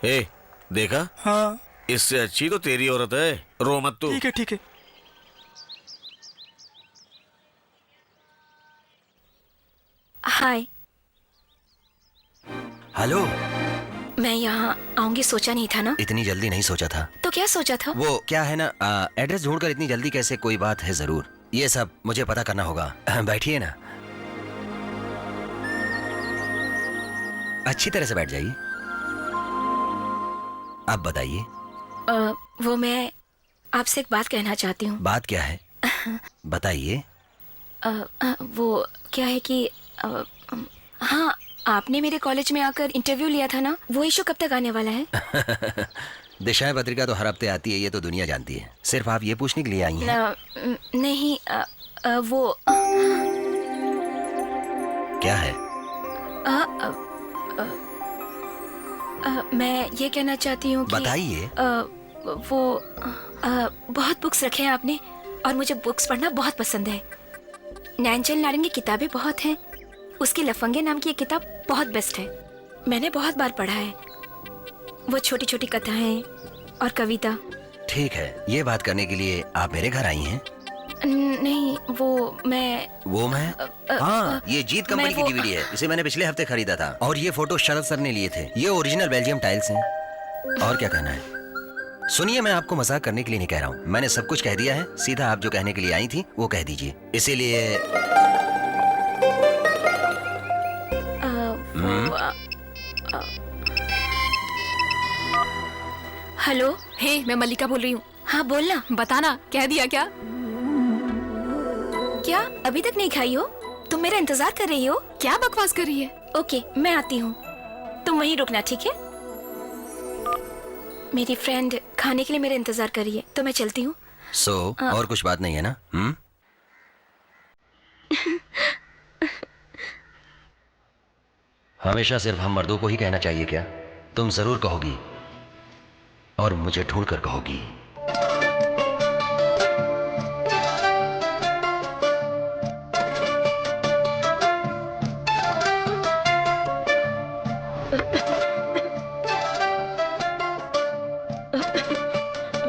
ए, देखा? हाँ। इससे अच्छी तो तेरी औरत है। रो मत तू। ठीक है ठीक है। हाय। हेलो। मैं यहाँ आऊंगी सोचा नहीं था ना। इतनी जल्दी नहीं सोचा था। तो क्या सोचा था? वो क्या है ना, एड्रेस ढूंढकर इतनी जल्दी कैसे? कोई बात है जरूर। ये सब मुझे पता करना होगा। बैठिए ना, अच्छी तरह से बैठ जाइए। अब बताइए। वो मैं आपसे एक बात कहना चाहती हूँ। बात क्या है? बताइए। वो क्या है कि हाँ, आपने मेरे कॉलेज में आकर इंटरव्यू लिया था ना, वो इशू कब तक आने वाला है? दिशाएं पत्रिका तो हर हफ्ते आती है, ये तो दुनिया जानती है। सिर्फ आप ये पूछने के लिए आई हैं? नहीं, वो क्या है? मैं ये कहना चाहती हूँ कि बताइए। वो बहुत बुक्स रखे हैं आपने और मुझे बुक्स पढ़ना बहुत पसंद है। नैनचल नारायण की किताबें बहुत हैं। उसकी लफंगे नाम की एक किताब बहुत बेस्ट है, मैंने बहुत बार पढ़ा है। वो छोटी छोटी कथाएं और कविता। ठीक है, ये बात करने के लिए आप मेरे घर आई हैं? नहीं, वो मैं हाँ, ये जीत कंपनी की डीवीडी है। इसे मैंने पिछले हफ्ते खरीदा था और ये फोटो शरद सर ने लिए थे। ये ओरिजिनल बेल्जियम टाइल्स हैं। और क्या कहना है? सुनिए, मैं आपको मजाक करने के लिए नहीं कह रहा हूँ। मैंने सब कुछ कह दिया है। सीधा आप जो कहने के लिए आई थी वो कह दीजिए। इसीलिए हेलो। हे, मैं मल्लिका बोल रही हूँ। हाँ बोलना। बताना, कह दिया क्या? क्या अभी तक नहीं खाई हो? तुम मेरा इंतजार कर रही हो? क्या बकवास कर रही है? ओके, मैं आती हूँ, तुम वहीं रुकना, ठीक है? मेरी फ्रेंड खाने के लिए मेरा इंतजार कर रही है, तो मैं चलती हूँ। और कुछ बात नहीं है ना? हमेशा सिर्फ हम मर्दों को ही कहना चाहिए क्या? तुम जरूर कहोगी और मुझे ढूंढ कर कहोगी।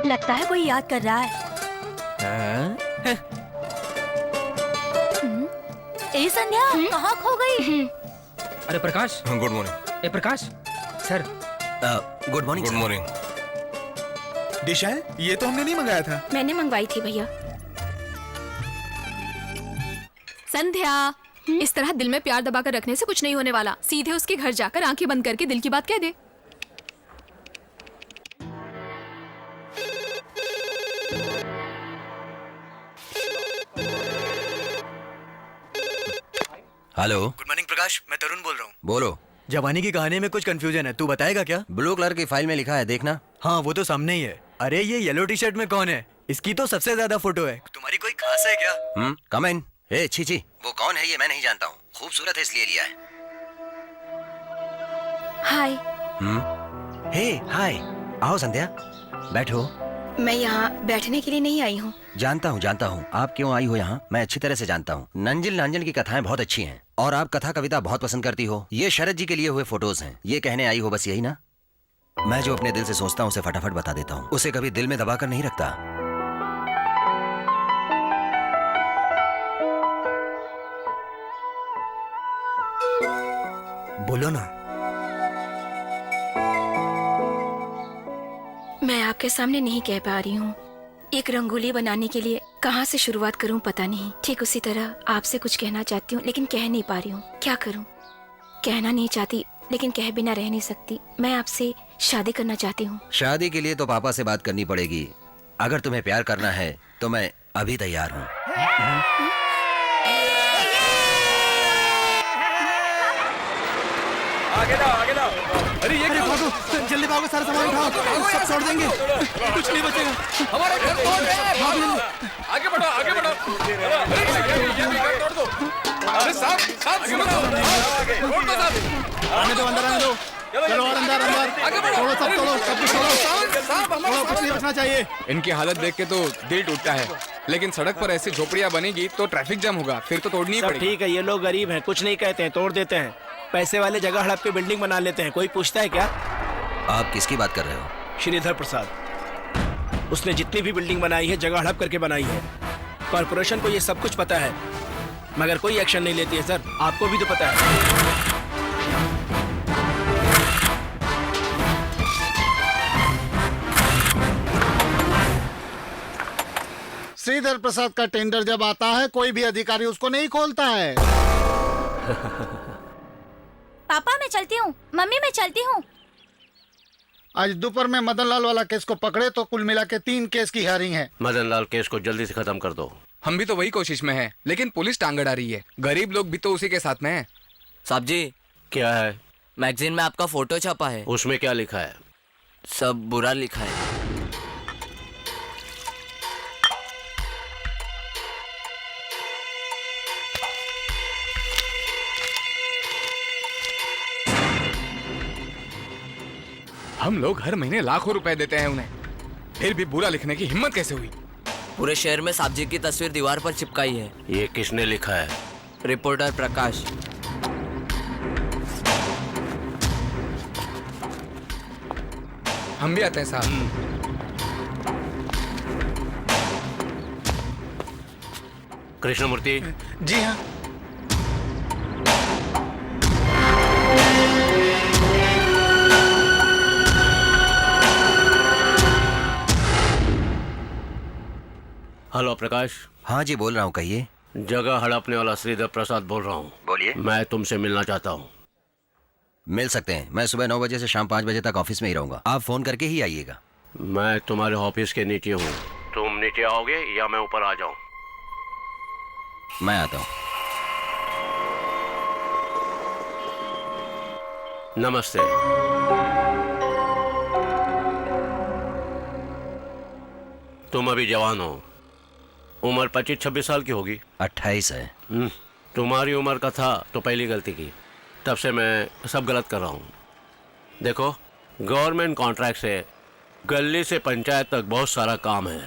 लगता है कोई याद कर रहा है। ए संध्या, कहाँ खो गई? अरे प्रकाश। Good morning. ए Prakash sir. Good morning. Good morning. Disha, ये तो हमने नहीं मंगाया था। मैंने मंगवाई थी भैया। संध्या, इस तरह दिल में प्यार दबाकर रखने से कुछ नहीं होने वाला। सीधे उसके घर जाकर आंखें बंद करके दिल की बात कह दे। हेलो। गुड मॉर्निंग प्रकाश, मैं तरुण बोल रहा हूँ। बोलो। जवानी की कहानी में कुछ कंफ्यूजन है, तू बताएगा क्या? ब्लू कलर की फाइल में लिखा है, देखना। हाँ, वो तो सामने ही है। अरे ये येलो टी शर्ट में कौन है? इसकी तो सबसे ज्यादा फोटो है। तुम्हारी कोई खास है क्या? कम इन। ए छी, वो कौन है ये मैं नहीं जानता हूँ। खूबसूरत है इसलिए लिया है। हाय। हे हाय, आओ संध्या, बैठो। मैं यहाँ बैठने के लिए नहीं आई हूँ। जानता हूँ आप क्यों आई हो यहाँ, मैं अच्छी तरह से जानता हूँ। नंजिल नांजल की कथाएं बहुत अच्छी हैं और आप कथा कविता बहुत पसंद करती हो। ये शरद जी के लिए हुए फोटोज हैं। ये कहने आई हो बस, यही ना? मैं जो अपने दिल से सोचता हूँ उसे फटाफट बता देता हूँ, उसे कभी दिल में दबा कर नहीं रखता। बोलो ना। मैं आपके सामने नहीं कह पा रही हूँ। एक रंगोली बनाने के लिए कहाँ से शुरुआत करूँ पता नहीं। ठीक उसी तरह आपसे कुछ कहना चाहती हूँ लेकिन कह नहीं पा रही हूँ। क्या करूँ? कहना नहीं चाहती लेकिन कह बिना रह नहीं सकती। मैं आपसे शादी करना चाहती हूँ। शादी के लिए तो पापा से बात करनी पड़ेगी। अगर तुम्हें प्यार करना है तो मैं अभी तैयार हूँ। आगे लाओ, आगे लाओ। अरे ये क्या? भागो, जल्दी भागो, सारा सामान उठाओ, सब छोड़ देंगे, कुछ नहीं बचेगा। हमारा घर तोड़ रहे हैं, भागो। आगे बढ़ो, आगे बढ़ो। अरे ये भी घर तोड़ दो। अरे साहब, साहब आगे बढ़ो, तोड़ दो साहब। आने दो, अंदर आने दो। चलो और अंदर, अंदर तोड़ो, सब तोड़ो, सब कुछ तोड़ो, कुछ नहीं बचना चाहिए। इनकी हालत देख के तो दिल टूटता है, लेकिन सड़क पर ऐसी झोपड़ियाँ बनेगी तो ट्रैफिक जाम होगा, फिर तो तोड़नी ही सब पड़ेगी। ठीक है, ये लोग गरीब हैं, कुछ नहीं कहते हैं, तोड़ देते हैं। पैसे वाले जगह हड़प के बिल्डिंग बना लेते हैं। कोई पूछता है क्या? आप किसकी बात कर रहे हो? श्रीधर प्रसाद। उसने जितनी भी बिल्डिंग बनाई है जगह हड़प करके बनाई है। कॉर्पोरेशन को ये सब कुछ पता है मगर कोई एक्शन नहीं लेती है। सर आपको भी तो पता है। श्रीधर प्रसाद का टेंडर जब आता है कोई भी अधिकारी उसको नहीं खोलता है। पापा मैं चलती हूँ। मम्मी मैं चलती हूँ। आज दोपहर में मदन लाल वाला केस को पकड़े तो कुल मिला के 3 केस की हियरिंग है। मदन लाल केस को जल्दी से खत्म कर दो। हम भी तो वही कोशिश में हैं, लेकिन पुलिस टांग अड़ा रही है। गरीब लोग भी तो उसी के साथ में हैं। साहब जी, क्या है? मैगजीन में आपका फोटो छपा है। उसमें क्या लिखा है? सब बुरा लिखा है। हम लोग हर महीने लाखों रुपए देते हैं उन्हें, फिर भी बुरा लिखने की हिम्मत कैसे हुई? पूरे शहर में साहब जी की तस्वीर दीवार पर चिपकाई है। ये किसने लिखा है? रिपोर्टर प्रकाश। हम भी आते हैं साहब। कृष्णमूर्ति। जी हाँ। हेलो प्रकाश। हाँ जी बोल रहा हूँ, कहिए। जगह हड़पने वाला श्रीधर प्रसाद बोल रहा हूँ। बोलिए। मैं तुमसे मिलना चाहता हूँ। मिल सकते हैं। मैं सुबह 9 बजे से शाम 5 बजे तक ऑफिस में ही रहूंगा। आप फोन करके ही आइएगा। मैं तुम्हारे ऑफिस के नीचे हूँ। तुम नीचे आओगे या मैं ऊपर आ जाऊँ? मैं आता हूँ। नमस्ते। तुम अभी जवान हो। उम्र 25-26 साल की होगी। 28 है। तुम्हारी उम्र का था तो पहली गलती की, तब से मैं सब गलत कर रहा हूँ। देखो, गवर्नमेंट कॉन्ट्रैक्ट से गली से पंचायत तक बहुत सारा काम है।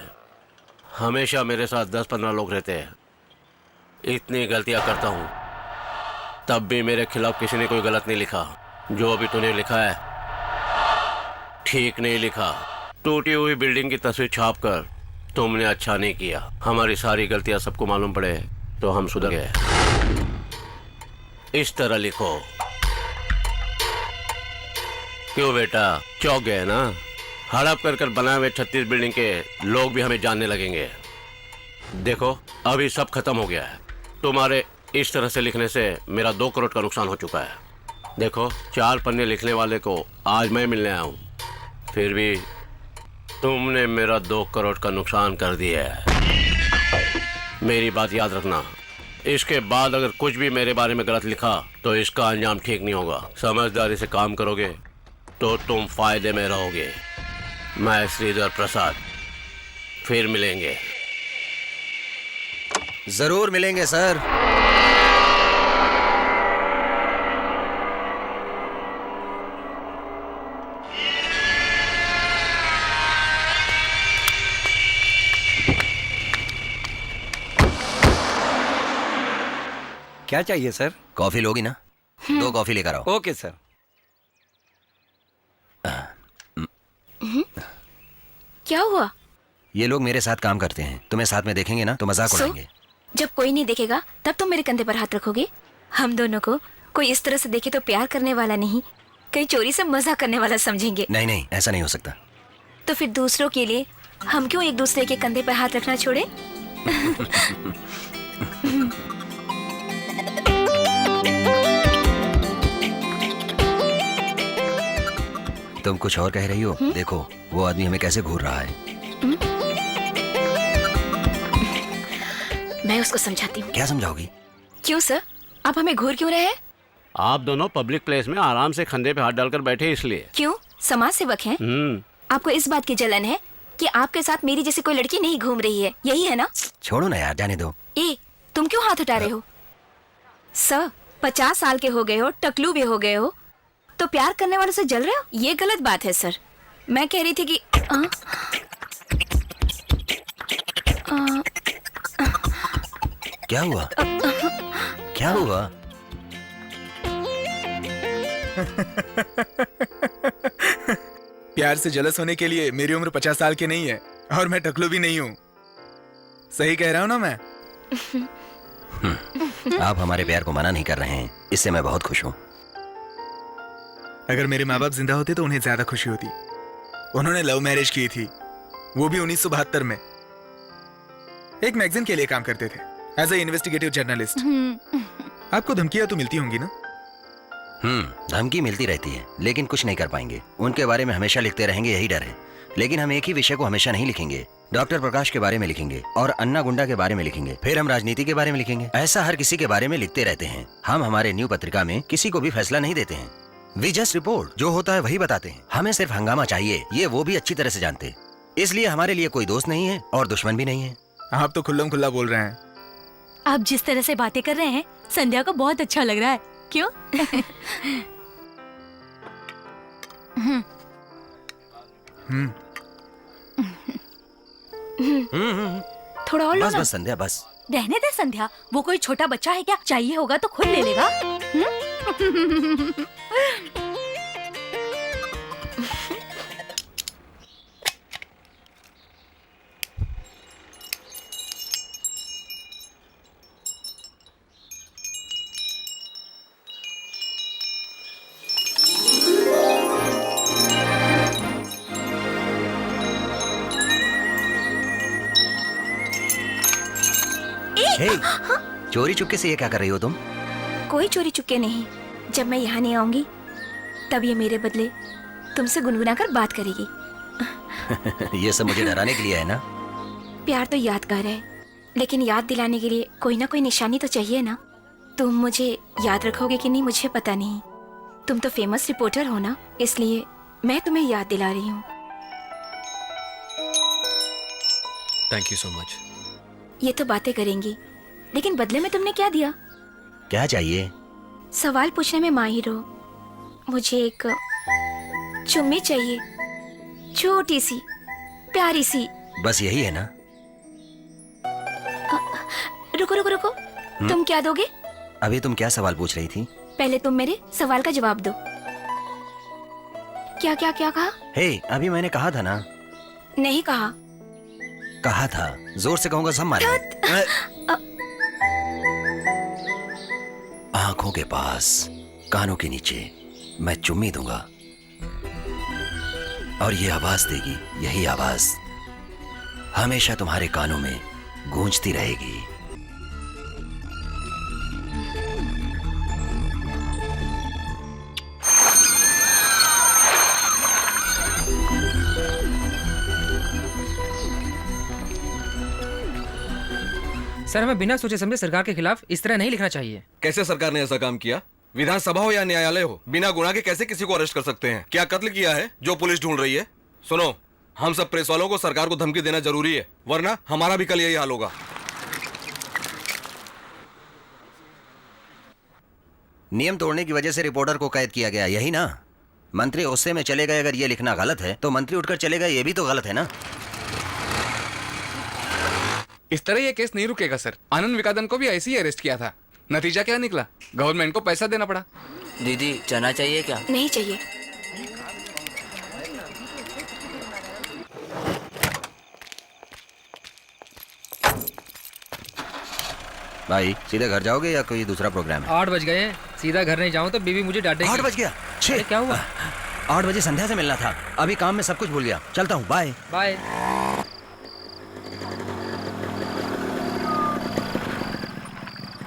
हमेशा मेरे साथ 10-15 लोग रहते हैं। इतनी गलतियाँ करता हूँ तब भी मेरे खिलाफ किसी ने कोई गलत नहीं लिखा। जो अभी तूने लिखा है ठीक नहीं लिखा। टूटी हुई बिल्डिंग की तस्वीर छाप कर तुमने अच्छा नहीं किया। हमारी सारी गलतियां सबको मालूम पड़े तो हम सुधर गए। इस तरह लिखो। क्यों बेटा, चौंक गए ना? हड़प कर बनाए हुए 36 बिल्डिंग के लोग भी हमें जानने लगेंगे। देखो, अभी सब खत्म हो गया है। तुम्हारे इस तरह से लिखने से मेरा 2 करोड़ का नुकसान हो चुका है। देखो, 4 पन्ने लिखने वाले को आज मैं मिलने आया हूँ, फिर भी तुमने मेरा 2 करोड़ का नुकसान कर दिया है। मेरी बात याद रखना। इसके बाद अगर कुछ भी मेरे बारे में गलत लिखा तो इसका अंजाम ठीक नहीं होगा। समझदारी से काम करोगे तो तुम फायदे में रहोगे। मैं श्रीधर प्रसाद, फिर मिलेंगे। जरूर मिलेंगे सर। क्या चाहिए सर? कॉफी लोगी ना? 2 कॉफी लेकर आओ। Okay sir. क्या हुआ? ये लोग मेरे साथ काम करते हैं, तुम्हें साथ में देखेंगे ना तो मजाक उड़ाएंगे। जब कोई नहीं देखेगा तब तुम मेरे कंधे पर हाथ रखोगे? हम दोनों को कोई इस तरह से देखे तो प्यार करने वाला नहीं, कहीं चोरी से मजाक करने वाला समझेंगे। नहीं नहीं, ऐसा नहीं हो सकता। तो फिर दूसरों के लिए हम क्यों एक दूसरे के कंधे पर हाथ रखना छोड़े? तुम कुछ और कह रही हो? देखो वो आदमी हमें कैसे घूर रहा है। मैं उसको समझाती हूँ। क्या समझाओगी? क्यों सर, आप हमें घूर क्यों रहे हैं? आप दोनों पब्लिक प्लेस में आराम से कंधे पे हाथ डालकर बैठे इसलिए। क्यों, समाज सेवक हैं? आपको इस बात की जलन है कि आपके साथ मेरी जैसी कोई लड़की नहीं घूम रही है, यही है ना? छोड़ो ना यार, जाने दो। तुम क्यों हाथ उठा रहे हो? सर 50 साल के हो गए हो, टकलू भी हो गए हो, तो प्यार करने वालों से जल रहे हो? ये गलत बात है सर। मैं कह रही थी कि क्या हुआ? क्या हुआ? प्यार से जलस होने के लिए मेरी उम्र 50 साल की नहीं है और मैं टकलू भी नहीं हूँ। सही कह रहा हूँ ना मैं? आप हमारे प्यार को मना नहीं कर रहे हैं, इससे मैं बहुत खुश हूँ। अगर मेरे माँ बाप जिंदा होते तो उन्हें ज्यादा खुशी होती। उन्होंने लव मैरिज की थी, वो भी 1972 में। एक मैगजीन के लिए काम करते थे एज ए इन्वेस्टिगेटिव जर्नलिस्ट। आपको धमकियां तो मिलती होंगी ना? धमकी मिलती रहती है, लेकिन कुछ नहीं कर पाएंगे। उनके बारे में हमेशा लिखते रहेंगे, यही डर है। लेकिन हम एक ही विषय को हमेशा नहीं लिखेंगे। डॉक्टर प्रकाश के बारे में लिखेंगे और अन्ना गुंडा के बारे में लिखेंगे, फिर हम राजनीति के बारे में लिखेंगे। ऐसा हर किसी के बारे में लिखते रहते हैं। हम हमारे न्यू पत्रिका में किसी को भी फैसला नहीं देते हैं। वी जस्ट रिपोर्ट, जो होता है वही बताते हैं। हमें सिर्फ हंगामा चाहिए, ये वो भी अच्छी तरह से जानते। इसलिए हमारे लिए कोई दोस्त नहीं है और दुश्मन भी नहीं है। आप तो खुल्लम खुल्ला बोल रहे हैं। आप जिस तरह से बातें कर रहे हैं संध्या को बहुत अच्छा लग रहा है। क्यों? थोड़ा और लो बस ना। बस संध्या, बस रहने दे संध्या, वो कोई छोटा बच्चा है क्या? चाहिए होगा तो खुद ले लेगा। चोरी चुपके से ये क्या कर रही हो तुम? कोई चोरी चुपके नहीं। जब मैं यहाँ नहीं आऊंगी तब ये मेरे बदले तुमसे गुनगुना कर बात करेगी। ये सब मुझे डराने के लिए है ना? प्यार तो यादगार है, लेकिन याद दिलाने के लिए कोई ना कोई निशानी तो चाहिए ना। तुम मुझे याद रखोगे कि नहीं मुझे पता नहीं। तुम तो फेमस रिपोर्टर हो ना, इसलिए मैं तुम्हें याद दिला रही हूँ। Thank you so much. ये तो बातें करेंगी, लेकिन बदले में तुमने क्या दिया? क्या चाहिए? सवाल पूछने में माहिर हो। मुझे एक चुम्मी चाहिए, छोटी सी प्यारी सी। बस यही है ना? रुको रुको रुको, तुम क्या दोगे? अभी तुम क्या सवाल पूछ रही थी? पहले तुम मेरे सवाल का जवाब दो। क्या क्या क्या कहा? हे, अभी मैंने कहा था ना। नहीं कहा। कहा था, जोर से कहूंगा सब मारे। आंखों के पास, कानों के नीचे मैं चुम्मी दूंगा और ये आवाज देगी, यही आवाज हमेशा तुम्हारे कानों में गूंजती रहेगी। सर, हमें बिना सोचे समझे सरकार के खिलाफ इस तरह नहीं लिखना चाहिए। कैसे सरकार ने ऐसा काम किया? विधानसभा हो या न्यायालय हो, बिना गुनाह के कैसे किसी को अरेस्ट कर सकते हैं? क्या कत्ल किया है जो पुलिस ढूंढ रही है? सुनो, हम सब प्रेस वालों को सरकार को धमकी देना जरूरी है, वरना हमारा भी कल यही हाल होगा। नियम तोड़ने की वजह से रिपोर्टर को कैद किया गया, यही ना? मंत्री गुस्से में चले गए, अगर ये लिखना गलत है तो मंत्री उठकर चले गए, ये भी तो गलत है ना? इस तरह ये केस नहीं रुकेगा सर। आनंद विकादन को भी ऐसे ही अरेस्ट किया था। नतीजा क्या निकला? गवर्नमेंट को पैसा देना पड़ा। दीदी चना चाहिए क्या? नहीं चाहिए। भाई सीधे घर जाओगे या कोई दूसरा प्रोग्राम है? 8 बज गए हैं, सीधा घर नहीं जाऊँ तो बीवी मुझे डांटेगी। 8 बज गया? अरे क्या हुआ? 8 बजे संध्या से मिलना था, अभी काम में सब कुछ भूल गया। चलता हूँ, बाय बाय।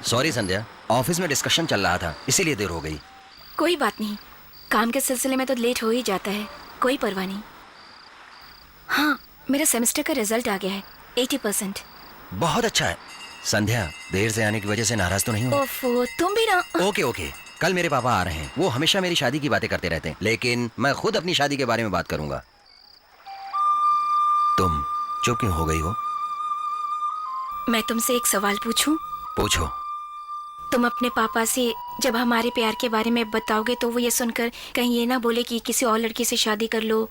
सॉरी संध्या, ऑफिस में डिस्कशन चल रहा था इसीलिए देर हो गई। कोई बात नहीं, काम के सिलसिले में तो लेट हो ही जाता है, कोई परवाह नहीं। हाँ, मेरा सेमेस्टर का रिजल्ट आ गया है, 80%। बहुत अच्छा है। संध्या, देर से आने की वजह से नाराज तो नहीं हो? ओफो, तुम भी ना। ओके, कल मेरे पापा आ रहे हैं। वो हमेशा मेरी शादी की बातें करते रहते हैं, लेकिन मैं खुद अपनी शादी के बारे में बात करूंगा। तुम चुप क्यों हो गई हो? मैं तुमसे एक सवाल पूछूं? पूछो। तुम अपने पापा से जब हमारे प्यार के बारे में बताओगे तो वो ये सुनकर कहीं ये ना बोले कि किसी और लड़की से शादी कर लो,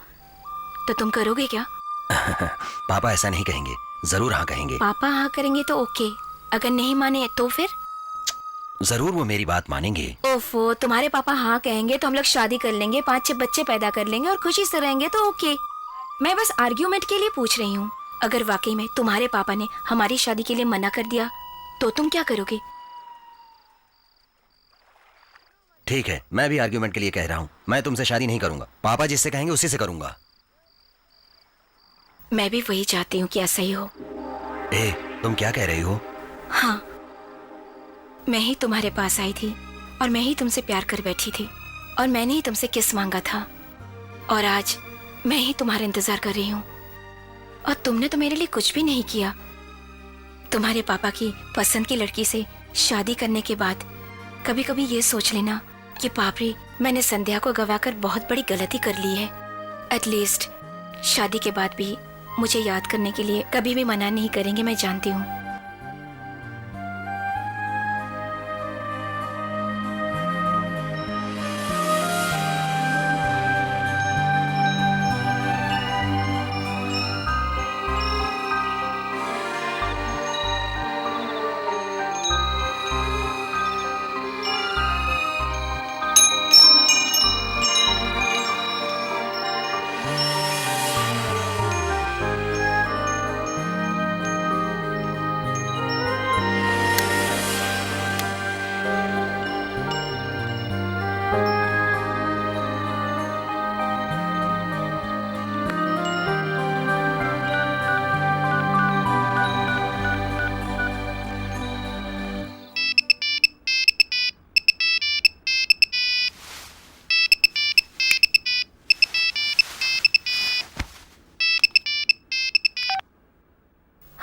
तो तुम करोगे क्या? पापा ऐसा नहीं कहेंगे, जरूर हाँ कहेंगे। पापा हाँ करेंगे तो ओके, अगर नहीं माने तो फिर? जरूर वो मेरी बात मानेंगे। ओफो, तुम्हारे पापा हाँ कहेंगे तो हम लोग शादी कर लेंगे, 5-6 बच्चे पैदा कर लेंगे और खुशी से रहेंगे तो ओके। मैं बस आर्ग्यूमेंट के लिए पूछ रही हूँ। अगर वाकई में तुम्हारे पापा ने हमारी शादी के लिए मना कर दिया तो तुम क्या करोगे? ठीक है, मैं भी आर्ग्यूमेंट के लिए कह रहा हूँ, मैं तुमसे शादी नहीं करूंगा। पापा जिससे कहेंगे उसी से करूंगा। मैं भी वही चाहती हूँ कि ऐसा ही हो। तुम क्या कह रही हो? हाँ, मैं ही तुम्हारे पास आई थी और मैं ही तुमसे प्यार कर बैठी थी और मैंने ही तुमसे किस मांगा था और आज मैं ही तुम्हारा इंतजार कर रही हूँ और तुमने तो मेरे लिए कुछ भी नहीं किया। तुम्हारे पापा की पसंद की लड़की से शादी करने के बाद कभी कभी ये सोच लेना कि बाप रे, मैंने संध्या को गवाकर बहुत बड़ी गलती कर ली है। एटलीस्ट शादी के बाद भी मुझे याद करने के लिए कभी भी मना नहीं करेंगे, मैं जानती हूँ।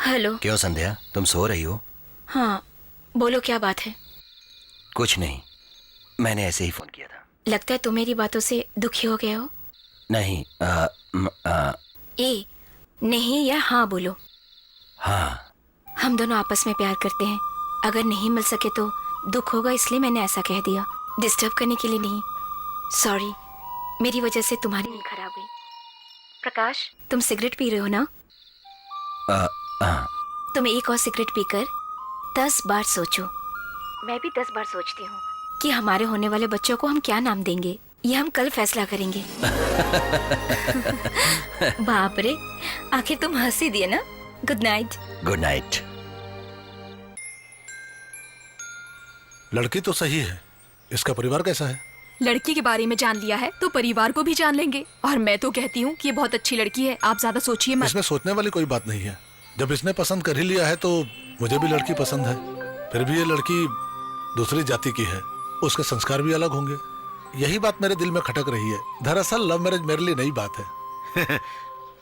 हेलो। क्यों संध्या, तुम सो रही हो? हाँ, बोलो क्या बात है? कुछ नहीं, मैंने ऐसे ही फोन किया था। लगता है तुम मेरी बातों से दुखी हो गए हो। नहीं, नहीं या हाँ बोलो। हाँ। हम दोनों आपस में प्यार करते हैं, अगर नहीं मिल सके तो दुख होगा, इसलिए मैंने ऐसा कह दिया, डिस्टर्ब करने के लिए नहीं। सॉरी, मेरी वजह से तुम्हारी नींद खराब हुई। प्रकाश, तुम सिगरेट पी रहे हो ना? तुम एक और सिगरेट पीकर 10 बार सोचो। मैं भी 10 बार सोचती हूँ कि हमारे होने वाले बच्चों को हम क्या नाम देंगे, ये हम कल फैसला करेंगे। बाप रे, आखिर तुम हंस ही दिए ना। Good night. Good night. लड़की तो सही है, इसका परिवार कैसा है? लड़की के बारे में जान लिया है तो परिवार को भी जान लेंगे, और मैं तो कहती हूँ कि ये बहुत अच्छी लड़की है, आप ज्यादा सोचिए मत। इसमें सोचने वाली कोई बात नहीं है, जब इसने पसंद कर ही लिया है तो मुझे भी लड़की पसंद है। फिर भी ये लड़की दूसरी जाति की है, उसके संस्कार भी अलग होंगे, यही बात मेरे दिल में खटक रही है। दरअसल लव मैरिज मेरे लिए नई बात है।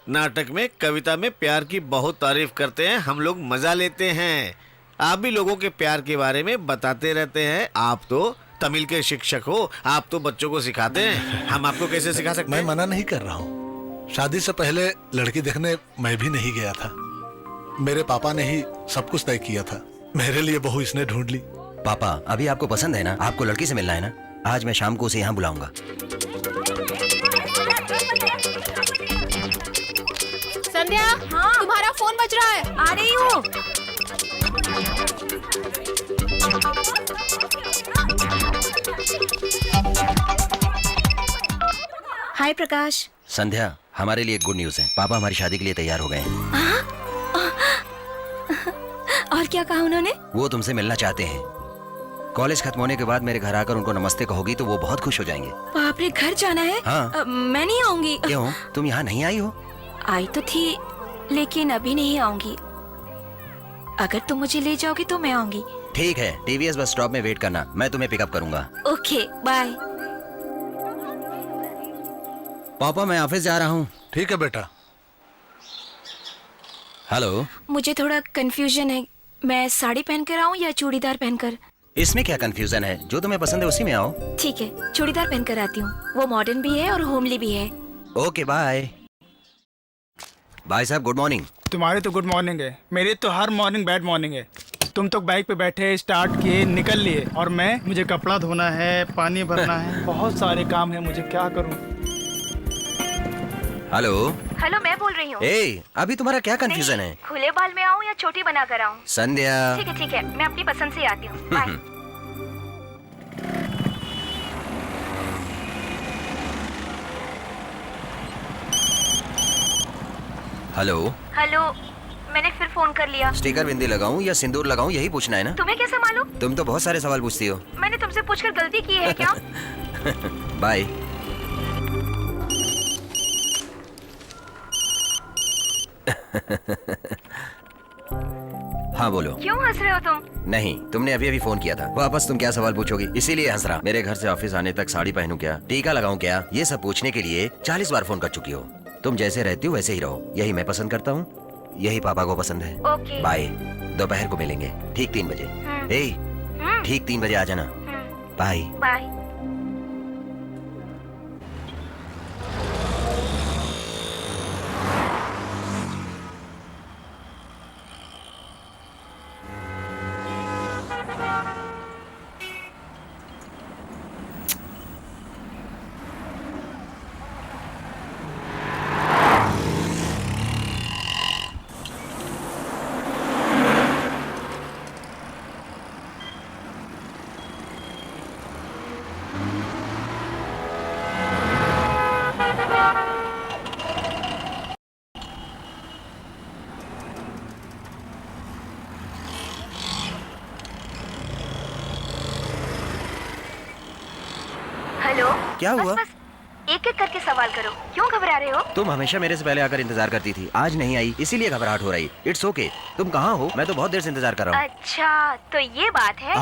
नाटक में, कविता में प्यार की बहुत तारीफ करते हैं, हम लोग मजा लेते हैं। आप भी लोगों के प्यार के बारे में बताते रहते हैं। आप तो तमिल के शिक्षक हो, आप तो बच्चों को सिखाते हैं, हम आपको कैसे सिखा सकते हैं? मैं मना नहीं कर रहा हूँ, शादी से पहले लड़की देखने मैं भी नहीं गया था, मेरे पापा ने ही सब कुछ तय किया था। मेरे लिए बहू इसने ढूंढ ली। पापा, अभी आपको पसंद है ना? आपको लड़की से मिलना है ना? आज मैं शाम को उसे यहाँ बुलाऊंगा। संध्या, हाँ? तुम्हारा फोन बज रहा है। आ रही हूँ। हाय प्रकाश। संध्या, हमारे लिए गुड न्यूज है, पापा हमारी शादी के लिए तैयार हो गए हैं। और क्या कहा उन्होंने? वो तुमसे मिलना चाहते हैं। कॉलेज खत्म होने के बाद मेरे घर आकर उनको नमस्ते कहोगी तो वो बहुत खुश हो जाएंगे। बाप रे, घर जाना है? हाँ। मैं नहीं आऊंगी। क्यों? तुम यहाँ नहीं आई हो? आई तो थी, लेकिन अभी नहीं आऊंगी। अगर तुम मुझे ले जाओगे तो मैं आऊंगी। ठीक है, टीवीएस बस स्टॉप में वेट करना, मैं तुम्हें पिकअप करूंगा। Okay, bye. पापा मैं ऑफिस जा रहा हूँ। ठीक है बेटा। हेलो। मुझे थोड़ा कंफ्यूजन है, मैं साड़ी पहनकर आऊँ या चूड़ीदार पहनकर? इसमें क्या कंफ्यूजन है? जो तुम्हें पसंद है उसी में आओ। ठीक है, चूड़ीदार पहनकर आती हूँ। वो मॉडर्न भी है और होमली भी है। Okay bye. भाई साहब गुड मॉर्निंग। तुम्हारी तो गुड मॉर्निंग है, मेरी तो हर मॉर्निंग बैड मॉर्निंग है। तुम तो बाइक पे बैठे, स्टार्ट किए, निकल लिए, और मुझे कपड़ा धोना है, पानी भरना है, बहुत सारे काम है, मुझे क्या करूं? हेलो। हेलो, मैं बोल रही हूँ। ए, अभी तुम्हारा क्या कंफ्यूजन है? खुले बाल में आऊँ या छोटी बना कर आऊँ? संध्या। ठीक है, मैं अपनी पसंद से आती हूँ। बाय। हेलो। हेलो, मैंने फिर फोन कर लिया। स्टिकर बिंदी लगाऊं या सिंदूर लगाऊं, यही पूछना है ना? तुम्हें कैसे मालूम? तुम तो बहुत सारे सवाल पूछती हो। मैंने तुमसे पूछकर गलती की है क्या? बाय। हाँ बोलो। क्यों हंस रहे हो तुम? नहीं, तुमने अभी अभी फोन किया था, वापस तुम क्या सवाल पूछोगी, इसीलिए हंस रहा। मेरे घर से ऑफिस आने तक साड़ी पहनूं क्या, टीका लगाऊं क्या, ये सब पूछने के लिए 40 बार फोन कर चुकी हो। तुम जैसे रहती हो वैसे ही रहो, यही मैं पसंद करता हूँ, यही पापा को पसंद है। ओके। बाय। दोपहर को मिलेंगे ठीक 3 बजे। ठीक 3 बजे आ जाना। बाय। बाय। हेलो। क्या हुआ? बस एक एक करके सवाल करो, क्यों घबरा रहे हो? तुम हमेशा मेरे से पहले आकर इंतजार करती थी, आज नहीं आई इसीलिए घबराहट हो रही। It's okay. तुम कहाँ हो? मैं तो बहुत देर से इंतजार कर रहा हूँ। अच्छा, तो ये बात है।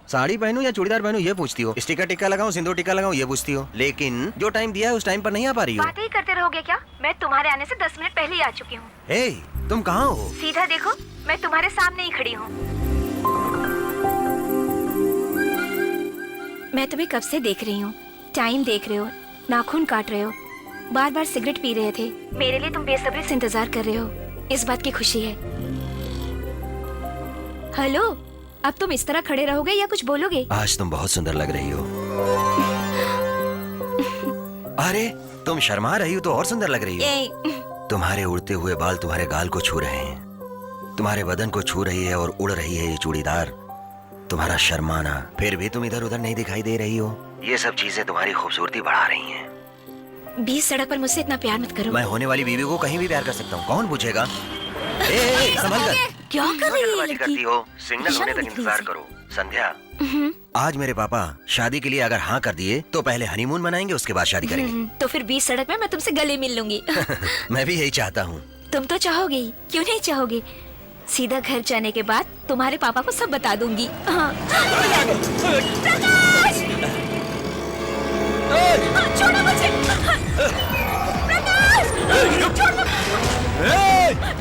साड़ी पहनूं या चूड़ीदार पहनूं ये पूछती हो, स्टिकर टिक्का लगाऊं सिंदूर टिक्का लगाऊं ये पूछती हो, लेकिन जो टाइम दिया है उस टाइम पर नहीं आ पा रही हो। बातें ही करते रहोगे क्या? मैं तुम्हारे आने से 10 मिनट पहले ही आ चुकी हूँ। हे, तुम कहाँ हो? सीधा देखो, मैं तुम्हारे सामने ही खड़ी हूँ। मैं तुम्हें कब से देख रही हूँ, टाइम देख रहे हो, नाखून काट रहे हो, बार बार सिगरेट पी रहे थे। मेरे लिए तुम बेसब्री से इंतजार कर रहे हो, इस बात की खुशी है। हेलो, अब तुम इस तरह खड़े रहोगे या कुछ बोलोगे? आज तुम बहुत सुंदर लग रही हो। अरे तुम शर्मा रही हो तो और सुंदर लग रही हो। तुम्हारे उड़ते हुए बाल तुम्हारे गाल को छू रहे हैं, तुम्हारे बदन को छू रही है और उड़ रही है ये चूड़ीदार। तुम्हारा शर्माना, फिर भी तुम इधर उधर नहीं दिखाई दे रही हो। ये सब चीजें तुम्हारी खूबसूरती बढ़ा रही हैं। 20 सड़क पर मुझसे इतना प्यार मत करो। मैं होने वाली बीवी को कहीं भी प्यार कर सकता हूँ, कौन पूछेगा? संभल कर। क्या कर रही है लड़की? करती हो? सिग्नल होने तक इंतजार करो। संध्या, आज मेरे पापा शादी के लिए अगर हाँ कर दिए तो पहले हनीमून मनाएंगे, उसके बाद शादी करेंगे। तो फिर 20 सड़क में मैं तुमसे गले मिल लूंगी। मैं भी यही चाहता हूँ। तुम तो चाहोगे ही, क्यों नहीं चाहोगे? सीधा घर जाने के बाद तुम्हारे पापा को सब बता दूंगी। हाँ। छोड़ो मुझे।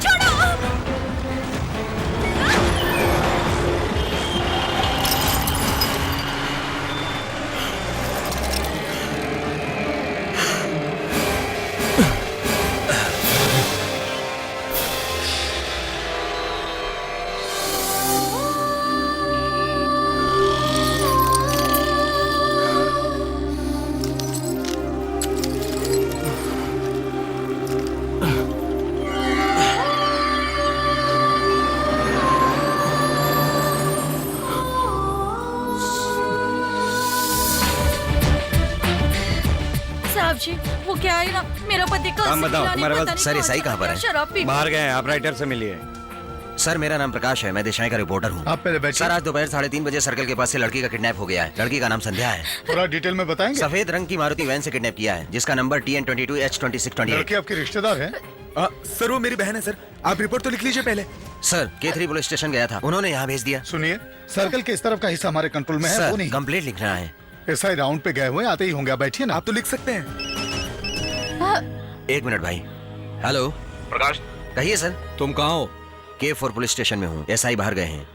छोड़ो। जी, वो क्या है ना, मेरा पति कल काम से बताओ, खिलाने तुम्हारे पता पास नहीं सर कहाँ ईसाई चला कहाँ पर गया, है? शराब पी। बाहर गए, आप राइटर से मिलिए। सर मेरा नाम प्रकाश है, मैं दिशाएं का रिपोर्टर हूँ। आप पहले बैठिए। सर आज दोपहर 3:30 बजे सर्कल के पास से लड़की का किडनैप हो गया है। लड़की का नाम संध्या है। थोड़ा डिटेल में बताएंगे? सफेद रंग की मारुति वैन से किडनैप किया है, जिसका नंबर TN22H2628। लड़की आपकी रिश्तेदार है? सर वो मेरी बहन है सर। आप रिपोर्ट तो लिख लीजिए पहले। सर K3 पुलिस स्टेशन गया था, उन्होंने यहाँ भेज दिया। सुनिए, सर्कल के इस तरफ का हिस्सा हमारे कंट्रोल में है, वो नहीं। कंप्लेंट लिखना है। SI राउंड पे गए हुए, आते ही होंगे। बैठिए ना। आप तो लिख सकते हैं। 1 मिनट भाई। हेलो प्रकाश, कहिए सर। तुम कहाँ हो? K4 पुलिस स्टेशन में हूँ, SI बाहर गए हैं,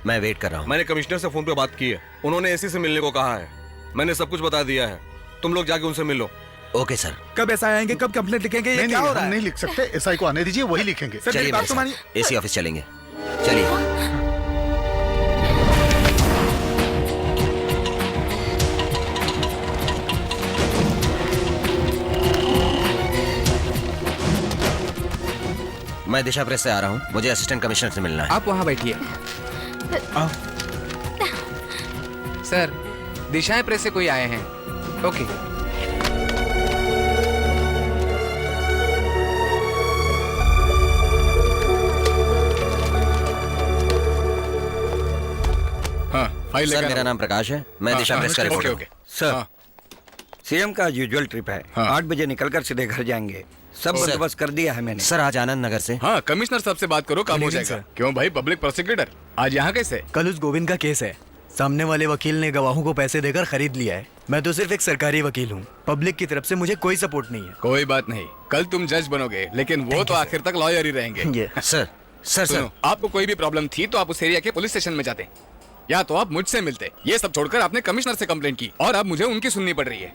मैं वेट कर रहा हूँ। मैंने कमिश्नर से फोन पे बात की है, उन्होंने एसी से मिलने को कहा है। मैंने सब कुछ बता दिया है, तुम लोग जाके उनसे मिल लो। Okay sir. कब ऐसा आएंगे, कब कंप्लेंट लिखेंगे? ये क्या हो रहा है? नहीं लिख सकते, SI को आने दीजिए, वही लिखेंगे। सर मेरी बात तो मानिए। एसी ऑफिस चलेंगे, चलिए। मैं दिशा प्रेस से आ रहा हूँ, मुझे असिस्टेंट कमिश्नर से मिलना है। आप वहाँ बैठिए। सर दिशाएं प्रेस से कोई आए हैं। ओके। फाइल सर मेरा नाम प्रकाश है, मैं दिशा प्रेस का रिपोर्टर हूँ। सर सीएम का यूजुअल ट्रिप है, 8 बजे निकलकर सीधे घर जाएंगे। सब बंदोबस्त कर दिया है मैंने। सर आज आनंद नगर से। हाँ कमिश्नर साहब से बात करो, काम हो जाएगा। क्यों भाई, पब्लिक प्रोसिक्यूटर आज यहाँ कैसे? कल उस गोविंद का केस है, सामने वाले वकील ने गवाहों को पैसे देकर खरीद लिया है। मैं तो सिर्फ एक सरकारी वकील हूँ, पब्लिक की तरफ से मुझे कोई सपोर्ट नहीं है। कोई बात नहीं, कल तुम जज बनोगे, लेकिन वो तो आखिर तक लॉयर ही रहेंगे। सर आपको कोई भी प्रॉब्लम थी तो आप उस एरिया के पुलिस स्टेशन में जाते, या तो आप मुझसे मिलते। ये सब छोड़कर आपने कमिश्नर से कंप्लेंट की और अब मुझे उनकी सुननी पड़ रही है।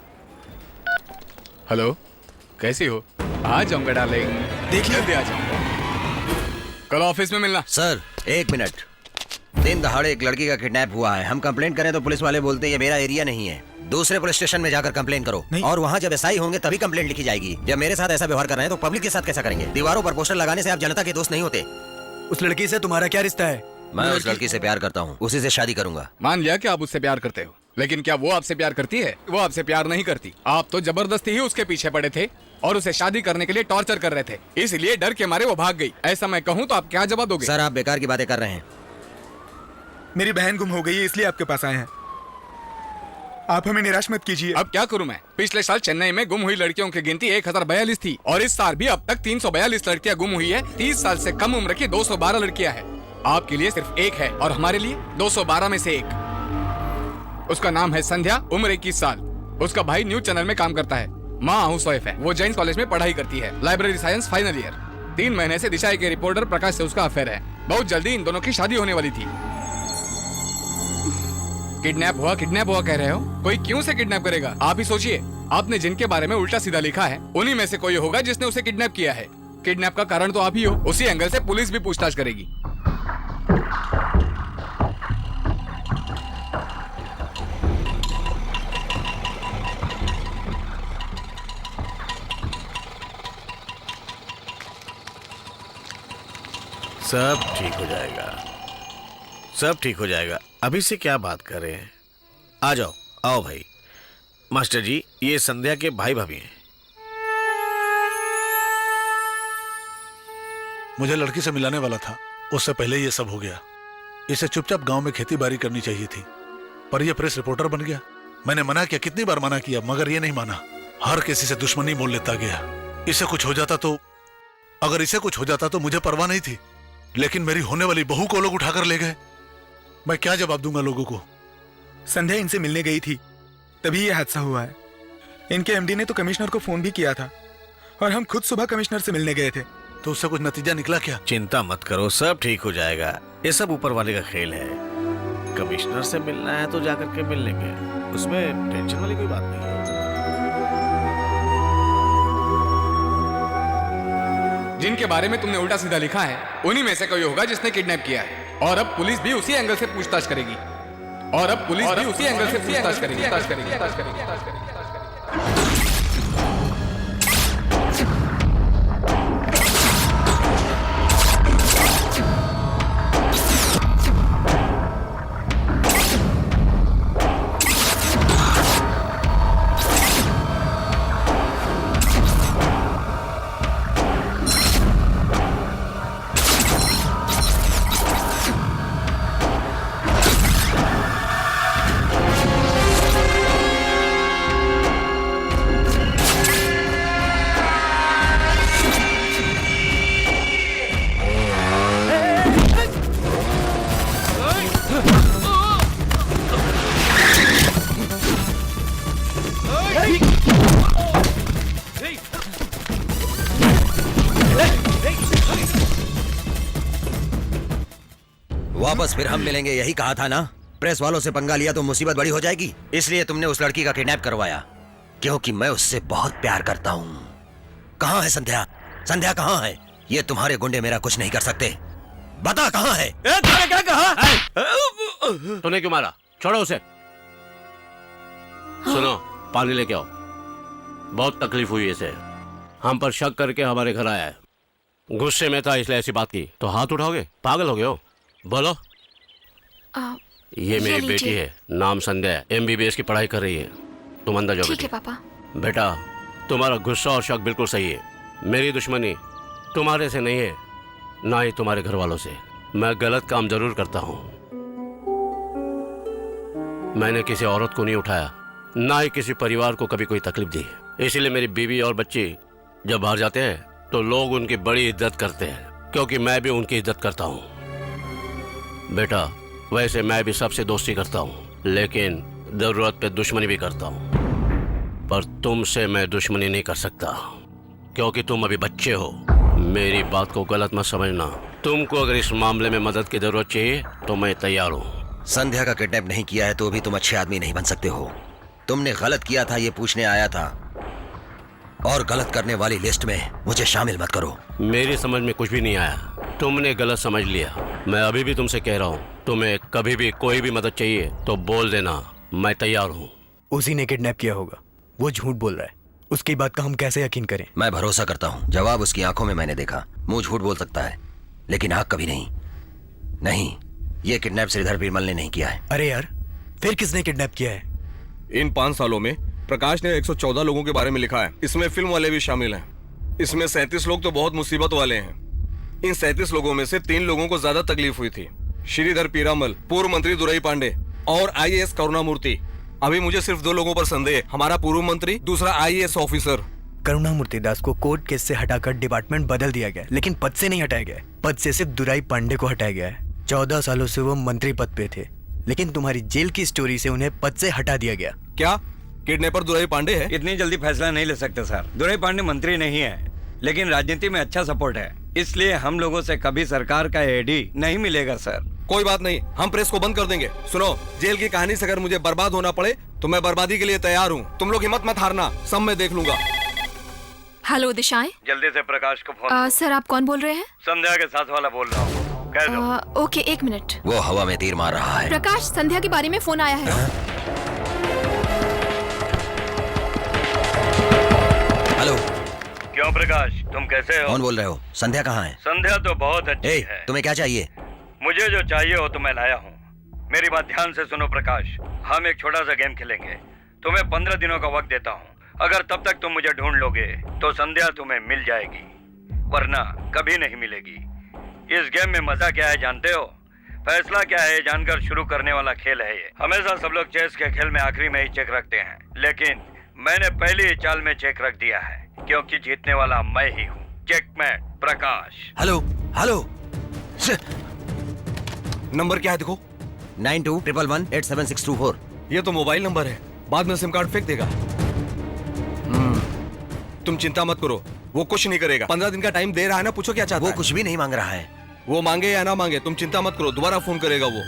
हेलो, कैसी हो? आ जाऊंगा डार्लिंग, देख जल्दी आ जाऊंगा। कल ऑफिस में मिलना। Sir 1 minute. दिन दहाड़े एक लड़की का किडनैप हुआ है, हम कंप्लेंट करें तो पुलिस वाले बोलते हैं ये मेरा एरिया नहीं है, दूसरे पुलिस स्टेशन में जाकर कंप्लेंट करो। और वहाँ जब SI होंगे तभी कंप्लेंट लिखी जाएगी। जब मेरे साथ ऐसा व्यवहार कर रहे हैं तो पब्लिक के साथ कैसा करेंगे? दीवारों पर पोस्टर लगाने से आप जनता के दोस्त नहीं होते। उस लड़की से तुम्हारा क्या रिश्ता है? मैं उस लड़की से प्यार करता हूँ, उसी से शादी करूंगा। मान लिया कि आप उससे प्यार करते हो, लेकिन क्या वो आपसे प्यार करती है? वो आपसे प्यार नहीं करती। आप तो जबरदस्ती ही उसके पीछे पड़े थे और उसे शादी करने के लिए टॉर्चर कर रहे थे, इसलिए डर के मारे वो भाग गई। ऐसा मैं कहूँ तो आप क्या जवाब दोगे? सर आप बेकार की बातें कर रहे हैं। मेरी बहन गुम हो गई है, इसलिए आपके पास आए हैं। आप हमें निराश मत कीजिए। अब क्या करूं मैं? पिछले साल चेन्नई में गुम हुई लड़कियों की गिनती 1042 थी और इस साल भी अब तक 342 लड़कियां गुम हुई है। 30 साल से कम उम्र की 212 लड़कियां हैं। आपके लिए सिर्फ एक है और हमारे लिए 212 में से एक। उसका नाम है संध्या, उम्र 21 साल। उसका भाई न्यूज चैनल में काम करता है, माँ हाउस वाइफ है। वो जैन कॉलेज में पढ़ाई करती है, लाइब्रेरी साइंस फाइनल ईयर। 3 महीने से दिशा के रिपोर्टर प्रकाश से उसका अफेयर है। बहुत जल्दी इन दोनों की शादी होने वाली थी। किडनैप हुआ कह रहे हो? कोई क्यों से किडनैप करेगा? आप ही सोचिए, आपने जिनके बारे में उल्टा सीधा लिखा है उन्हीं में से कोई होगा जिसने उसे किडनैप किया है। किडनैप का कारण तो आप ही हो। उसी एंगल से पुलिस भी पूछताछ करेगी। सब ठीक हो जाएगा, सब ठीक हो जाएगा। अभी से क्या बात कर रहे हैं? आ जाओ, आओ भाई। मास्टर जी, ये संध्या के भाई भाभी हैं। मुझे लड़की से मिलाने वाला था, उससे पहले ये सब हो गया। इसे चुपचाप गांव में खेती बाड़ी करनी चाहिए थी, पर यह प्रेस रिपोर्टर बन गया। मैंने मना किया, कितनी बार मना किया, मगर ये नहीं माना। हर किसी से दुश्मनी मोल लेता गया। इसे कुछ हो जाता तो, अगर इसे कुछ हो जाता तो मुझे परवाह नहीं थी, लेकिन मेरी होने वाली बहू को लोग उठाकर ले गए। मैं क्या जवाब दूंगा लोगों को? संध्या इनसे मिलने गई थी, तभी ये हादसा हुआ है। इनके एमडी ने तो कमिश्नर को फोन भी किया था और हम खुद सुबह कमिश्नर से मिलने गए थे। तो उससे कुछ नतीजा निकला क्या? चिंता मत करो, सब ठीक हो जाएगा। ये सब ऊपर वाले का खेल है। कमिश्नर से मिलना है तो जाकर के मिल लेंगे, उसमें टेंशन वाली कोई बात नहीं है। जिनके बारे में तुमने उल्टा सीधा लिखा है उन्हीं में से कोई होगा जिसने किडनैप किया है। और अब पुलिस भी उसी एंगल से पूछताछ करेगी। वापस फिर हम मिलेंगे, यही कहा था ना? प्रेस वालों से पंगा लिया तो मुसीबत बड़ी हो जाएगी, इसलिए तुमने उस लड़की का किडनैप करवाया, क्योंकि मैं उससे बहुत प्यार करता हूँ। कहाँ है संध्या? संध्या कहाँ है? ये तुम्हारे गुंडे मेरा कुछ नहीं कर सकते। बता कहाँ है? तूने क्या कहा? तूने क्यों मारा? छोड़ो उसे। सुनो, पानी लेके आओ। बहुत तकलीफ हुई इसे, हम पर शक करके हमारे घर आया है। गुस्से में था इसलिए ऐसी बात की। तो हाथ उठाओगे? पागल हो गए हो? बोलो। ये मेरी बेटी है, नाम संध्या है, MBBS की पढ़ाई कर रही है। तुम अंदर जाओ। ठीक है पापा। बेटा, तुम्हारा गुस्सा और शक बिल्कुल सही है। मेरी दुश्मनी तुम्हारे से नहीं है, ना ही तुम्हारे घर वालों से। मैं गलत काम जरूर करता हूँ। मैंने किसी औरत को नहीं उठाया, ना ही किसी परिवार को कभी कोई तकलीफ दी। इसीलिए मेरी बीवी और बच्ची जब बाहर जाते हैं तो लोग उनकी बड़ी इज्जत करते हैं, क्योंकि मैं भी उनकी इज्जत करता हूँ। बेटा, वैसे मैं भी सबसे दोस्ती करता हूँ, लेकिन जरूरत पे दुश्मनी भी करता हूँ। पर तुमसे मैं दुश्मनी नहीं कर सकता, क्योंकि तुम अभी बच्चे हो। मेरी बात को गलत मत समझना। तुमको अगर इस मामले में मदद की जरूरत चाहिए तो मैं तैयार हूँ। संध्या का किडनैप नहीं किया है तो भी तुम अच्छे आदमी नहीं बन सकते हो। तुमने गलत किया था ये पूछने आया था, और गलत करने वाली लिस्ट में मुझे शामिल मत करो। मेरी समझ में कुछ भी नहीं आया, तुमने गलत समझ लिया। मैं अभी भी तुमसे कह रहा हूँ, तुम्हें कभी भी कोई भी मदद चाहिए तो बोल देना, मैं तैयार हूँ। उसी ने किडनैप किया होगा, वो झूठ बोल रहा है। उसकी बात का हम कैसे यकीन करें? मैं भरोसा करता हूँ, जवाब उसकी आंखों में मैंने देखा। मुंह झूठ बोल सकता है लेकिन आंख कभी नहीं। नहीं, ये किडनैप श्रीधर बीरमल ने नहीं किया है। अरे यार, फिर किसने किडनैप किया है? इन 5 सालों में प्रकाश ने 114 लोगों के बारे में लिखा है। इसमें फिल्म वाले भी शामिल हैं। इसमें 37 लोग तो बहुत मुसीबत वाले हैं। इन 37 लोगों में से 3 लोगों को ज्यादा तकलीफ हुई थी, श्रीधर पीरामल, पूर्व मंत्री दुरई पांडे और IAS करुणामूर्ति। अभी मुझे सिर्फ 2 लोगों पर संदेह, हमारा पूर्व मंत्री, दूसरा IAS ऑफिसर। करुणामूर्ति दास को कोर्ट केस से हटाकर डिपार्टमेंट बदल दिया गया, लेकिन पद से नहीं हटाया गया। पद से सिर्फ दुराई पांडे को हटाया गया है। 14 सालों से वो मंत्री पद पे थे, लेकिन तुम्हारी जेल की स्टोरी से उन्हें पद से हटा दिया गया। क्या किडनैपर दुराई पांडे है? इतनी जल्दी फैसला नहीं ले सकते सर। दुराई पांडे मंत्री नहीं है, लेकिन राजनीति में अच्छा सपोर्ट है, इसलिए हम लोगों से कभी सरकार का एडी नहीं मिलेगा सर। कोई बात नहीं, हम प्रेस को बंद कर देंगे। सुनो, जेल की कहानी से अगर मुझे बर्बाद होना पड़े तो मैं बर्बादी के लिए तैयार हूँ। तुम लोग हिम्मत मत हारना, सब मैं देख लूंगा। हेलो दिशाएं। जल्दी से प्रकाश को फोन। सर आप कौन बोल रहे हैं? संध्या के साथ वाला बोल रहा हूँ, कह दो। Okay, 1 minute. वो हवा में तीर मार रहा है। प्रकाश, संध्या के बारे में फोन आया है। हेलो। क्यों प्रकाश, तुम कैसे हो? कौन बोल रहे हो? संध्या कहाँ है? संध्या तो बहुत अच्छी है। तुम्हें क्या चाहिए? मुझे जो चाहिए हो तो मैं लाया हूँ। मेरी बात ध्यान से सुनो प्रकाश, हम एक छोटा सा गेम खेलेंगे। तुम्हें 15 दिनों का वक्त देता हूँ। अगर तब तक तुम मुझे ढूंढ लोगे तो संध्या तुम्हें मिल जाएगी, वरना कभी नहीं मिलेगी। इस गेम में मजा क्या है जानते हो? फैसला क्या है जानकर शुरू करने वाला खेल है ये। हमेशा सब लोग चेस के खेल में आखिरी में ही चेक रखते हैं, लेकिन मैंने पहली ही चाल में चेक रख दिया है, क्योंकि जीतने वाला मैं ही हूँ। चेकमेट प्रकाश। हेलो हेलो, नंबर क्या है देखो? 9211187624। ये तो मोबाइल नंबर है, बाद में सिम कार्ड फेंक देगा। तुम चिंता मत करो, वो कुछ नहीं करेगा। 15 दिन का टाइम दे रहा है ना, पूछो क्या चाहता है। वो कुछ भी नहीं मांग रहा है। वो मांगे या ना मांगे तुम चिंता मत करो, दोबारा फोन करेगा वो।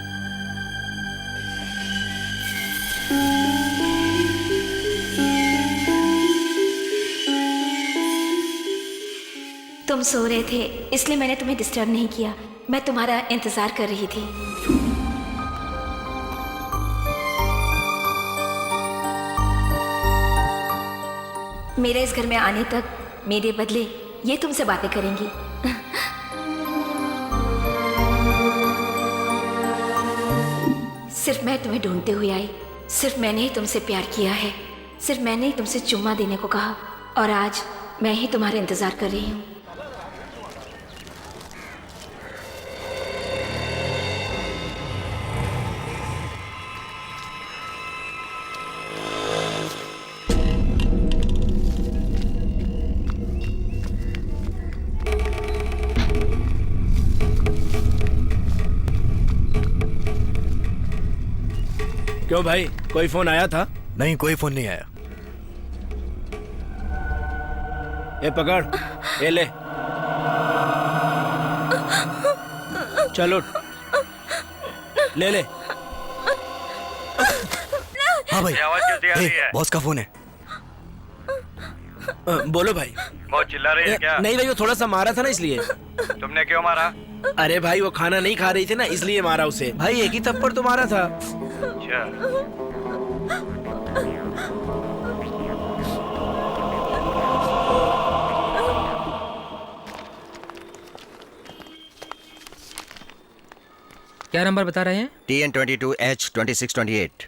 तुम सो रहे थे इसलिए मैंने तुम्हें डिस्टर्ब नहीं किया। मैं तुम्हारा इंतजार कर रही थी। मेरे इस घर में आने तक मेरे बदले ये तुमसे बातें करेंगी। सिर्फ मैं तुम्हें ढूंढते हुए आई, सिर्फ मैंने ही तुमसे प्यार किया है, सिर्फ मैंने ही तुमसे चुम्मा देने को कहा, और आज मैं ही तुम्हारा इंतजार कर रही हूँ। क्यों भाई, कोई फोन आया था? नहीं, कोई फोन नहीं आया। ये पकड़, ये ले, चलो। ले ले। हाँ भाई, आवाज कैसी आ रही है? बॉस का फोन है। बोलो भाई। बहुत चिल्ला रही है क्या? नहीं भाई, वो थोड़ा सा मारा था ना इसलिए। तुमने क्यों मारा? अरे भाई वो खाना नहीं खा रही थी ना, इसलिए मारा उसे। भाई एक ही थप्पड़ तो मारा था। अच्छा। क्या नंबर बता रहे हैं? TN22H2628।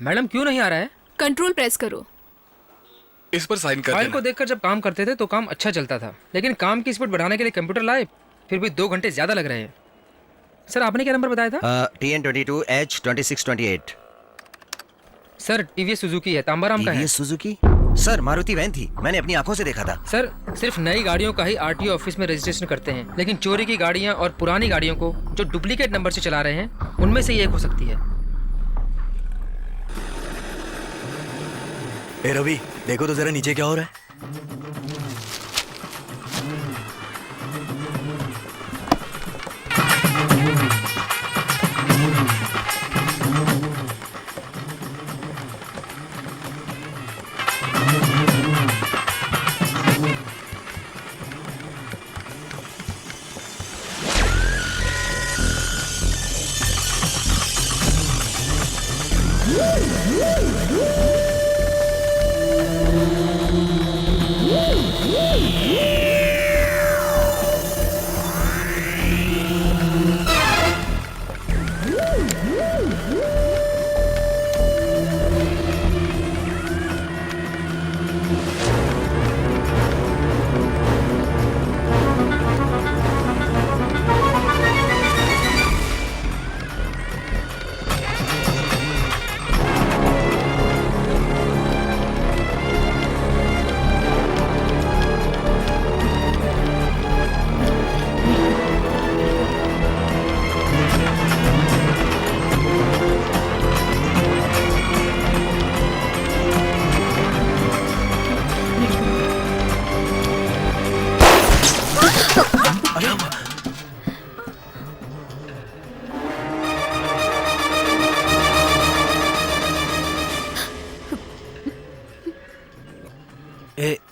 मैडम क्यों नहीं आ रहा है? कंट्रोल प्रेस करो। इस पर साइन कर फाइल देना। को देखकर जब काम करते थे तो काम अच्छा चलता था, लेकिन काम की स्पीड बढ़ाने के लिए कंप्यूटर लाए, फिर भी 2 घंटे ज्यादा लग रहे हैं। सर आपने क्या नंबर बताया था? TN22H2628। सर टीवीएस सुजुकी है, तांबाराम का है। TVS Suzuki? Sir Maruti van थी, मैंने अपनी आंखों से देखा था। सर सिर्फ नई गाड़ियों का ही आरटीओ ऑफिस में रजिस्ट्रेशन करते हैं, लेकिन चोरी की गाड़ियां और पुरानी गाड़ियों को जो डुप्लीकेट नंबर से चला रहे हैं, उनमें से एक हो सकती है। ए रवि, देखो तो जरा नीचे क्या हो रहा है।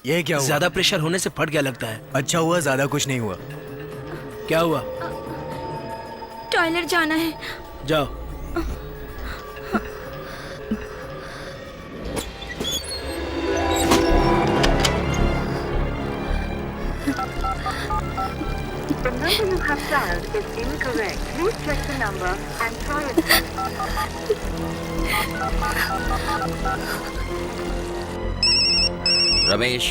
ये क्या हुआ? ज्यादा प्रेशर होने से फट गया लगता है। अच्छा हुआ, ज्यादा कुछ नहीं हुआ। क्या हुआ? टॉयलेट जाना है। जाओ। The number you have dialed is incorrect. Please check the number and try again. Ramesh,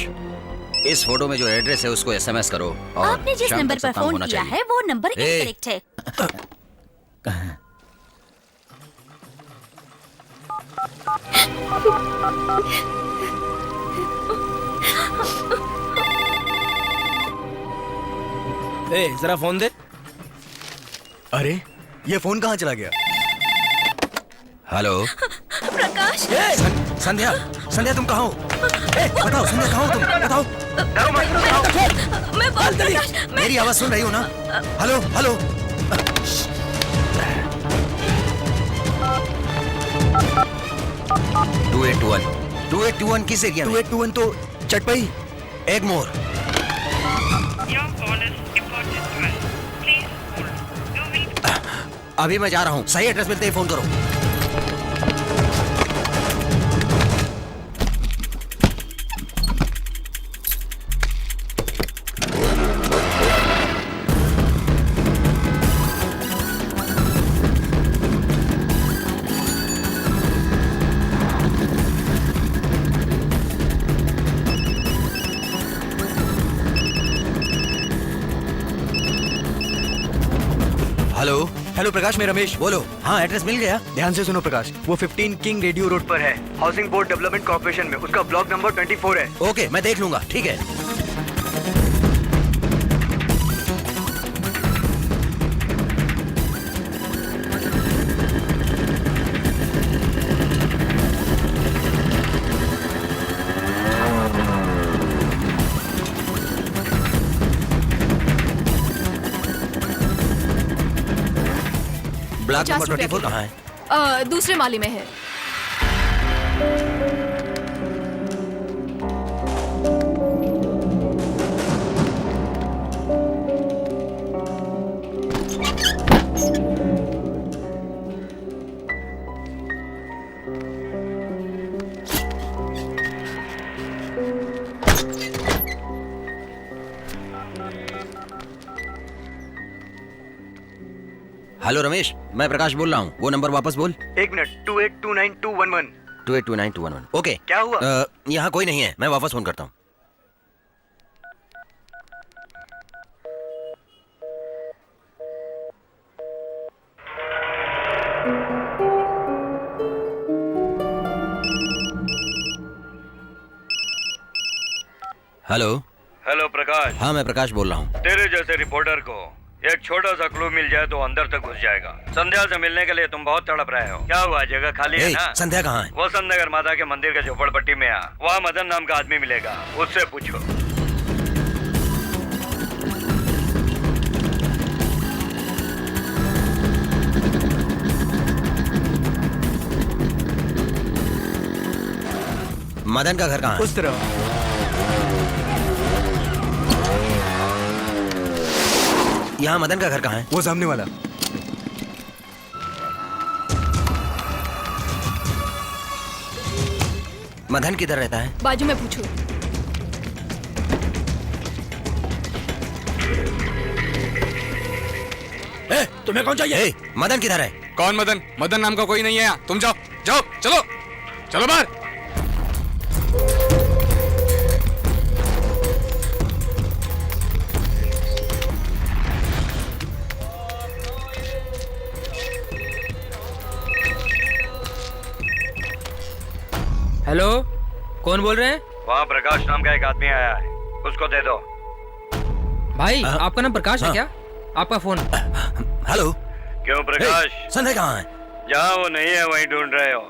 इस फोटो में जो एड्रेस है उसको एसएमएस करो और आपने जिस शाम नंबर तक पर सब काम फोन होना किया चाहिए। है वो नंबर ए! इनकरेक्ट है। ए, जरा फोन दे। अरे ये फोन कहाँ चला गया? हेलो प्रकाश। संध्या, संध्या तुम कहाँ हो? बताओ संध्या कहाँ हो तुम? बताओ। मैं बहुत प्रकाश, मेरी आवाज सुन रही हो ना? Hello hello. 2821 किस एरिया में? 2821 तो चटपई। एगमोर। अभी मैं जा रहा हूँ, सही एड्रेस मिलते ही फोन करो। हेलो हेलो प्रकाश, मैं रमेश। बोलो। हाँ एड्रेस मिल गया। ध्यान से सुनो प्रकाश, वो 15 किंग रेडियो रोड पर है, हाउसिंग बोर्ड डेवलपमेंट कॉर्पोरेशन में। उसका ब्लॉक नंबर 24 है। ओके मैं देख लूंगा, ठीक है। ब्लॉक 50 नंबर रुपया 24 किलो। कहाँ है? दूसरे माले में है। हेलो रमेश, मैं प्रकाश बोल रहा हूँ। वो नंबर वापस बोल। 1 मिनट 2829 282921। ओके। क्या हुआ? यहाँ कोई नहीं है, मैं वापस फोन करता हूँ। हेलो। हेलो प्रकाश। हाँ, मैं प्रकाश बोल रहा हूँ। तेरे जैसे रिपोर्टर को एक छोटा सा क्लू मिल जाए तो अंदर तक घुस जाएगा। संध्या से मिलने के लिए तुम बहुत तड़प रहे हो। क्या हुआ, जगह खाली है ना? संध्या कहाँ है? वसंत नगर माता के मंदिर के झोपड़पट्टी में आ, वहाँ मदन नाम का आदमी मिलेगा, उससे पूछो। मदन का घर कहाँ है? उस तरफ। यहाँ मदन का घर कहाँ है? वो सामने वाला। मदन किधर रहता है? बाजू में पूछो। तुम्हें कौन चाहिए? मदन किधर है? कौन मदन? मदन नाम का कोई नहीं है यहाँ। तुम जाओ जाओ, चलो चलो बाहर। हेलो, कौन बोल रहे हैं? वहाँ प्रकाश नाम का एक आदमी आया है, उसको दे दो। भाई, आपका नाम प्रकाश है क्या? आपका फोन। हेलो। क्यों प्रकाश? संध्या कहाँ है? जहाँ वो नहीं है वहीं ढूंढ रहे हो।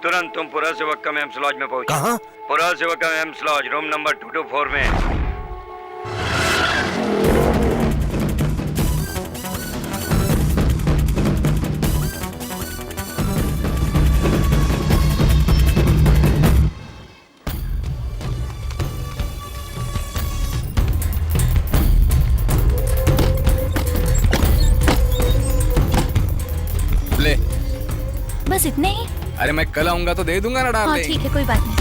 तुरंत तुम पुरा सेवक का एम्स लॉज में पहुंचो। कहाँ? पुरा सेवक का एम्स लॉज, रूम नंबर 224 में। ले। बस इतने ही? अरे मैं कल आऊंगा तो दे दूंगा ना हाँ डार्लिंग। ठीक है, कोई बात नहीं।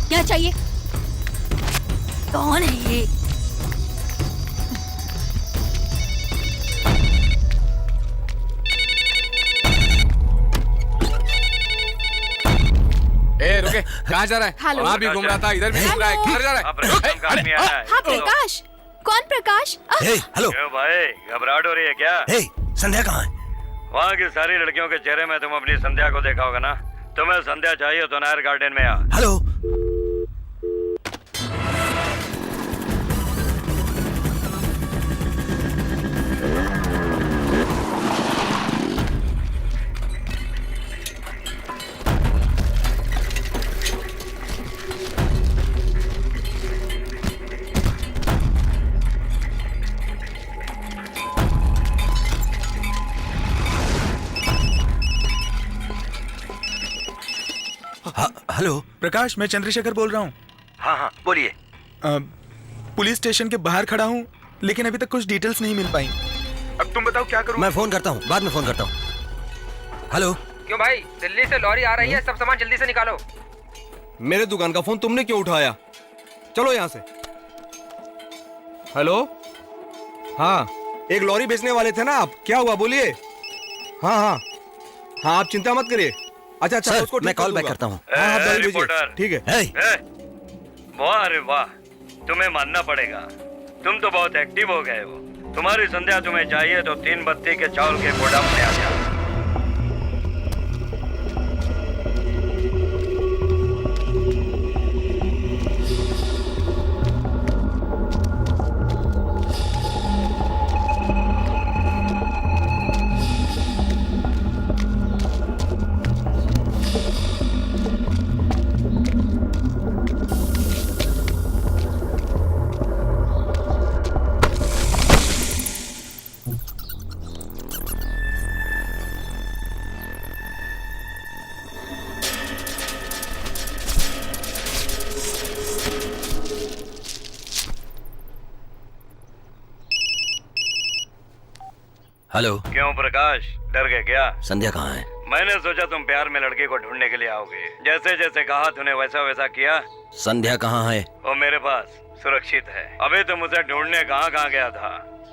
क्या चाहिए? कौन है ये? ए रुके, कहाँ जा रहा है? हेलो। वहाँ भी घूम रहा था, इधर भी घूम रहा है, किधर जा रहा है? हाँ प्रकाश। कौन प्रकाश? हेलो। क्यों भाई, घबराहट हो रही है क्या? संध्या कहाँ है? वहाँ की सारी लड़कियों के चेहरे में तुम अपनी संध्या को देखा होगा ना। तुम्हें संध्या चाहिए तो नायर गार्डन में आ। हेलो। हेलो। प्रकाश, मैं चंद्रशेखर बोल रहा हूँ। हाँ हाँ, बोलिए। पुलिस स्टेशन के बाहर खड़ा हूँ, लेकिन अभी तक कुछ डिटेल्स नहीं मिल पाई। अब तुम बताओ क्या करूँ? मैं फोन करता हूँ, बाद में फोन करता हूँ। हेलो। क्यों भाई, दिल्ली से लॉरी आ रही है, सब सामान जल्दी से निकालो। मेरे दुकान का फोन तुमने क्यों उठाया? चलो यहाँ से। हेलो। हाँ, एक लॉरी बेचने वाले थे ना आप, क्या हुआ बोलिए। हाँ हाँ हाँ, आप चिंता मत करिए। अच्छा अच्छा, सर, उसको मैं कॉल बैक करता हूँ। हाँ आप जल्दी भेजिए। रिपोर्टर। ठीक है। वाह रे वाह, तुम्हें मानना पड़ेगा, तुम तो बहुत एक्टिव हो गए हो। तुम्हारी संध्या तुम्हें चाहिए तो 3 बत्ती के चावल के गोदाम में आ जाओ। हेलो। क्यों प्रकाश, डर गए क्या? संध्या कहाँ है? मैंने सोचा तुम प्यार में लड़के को ढूंढने के लिए आओगे। जैसे जैसे कहा तूने वैसा वैसा किया। संध्या कहाँ है? वो मेरे पास सुरक्षित है। अभी तुम उसे ढूंढने कहाँ कहाँ गया था?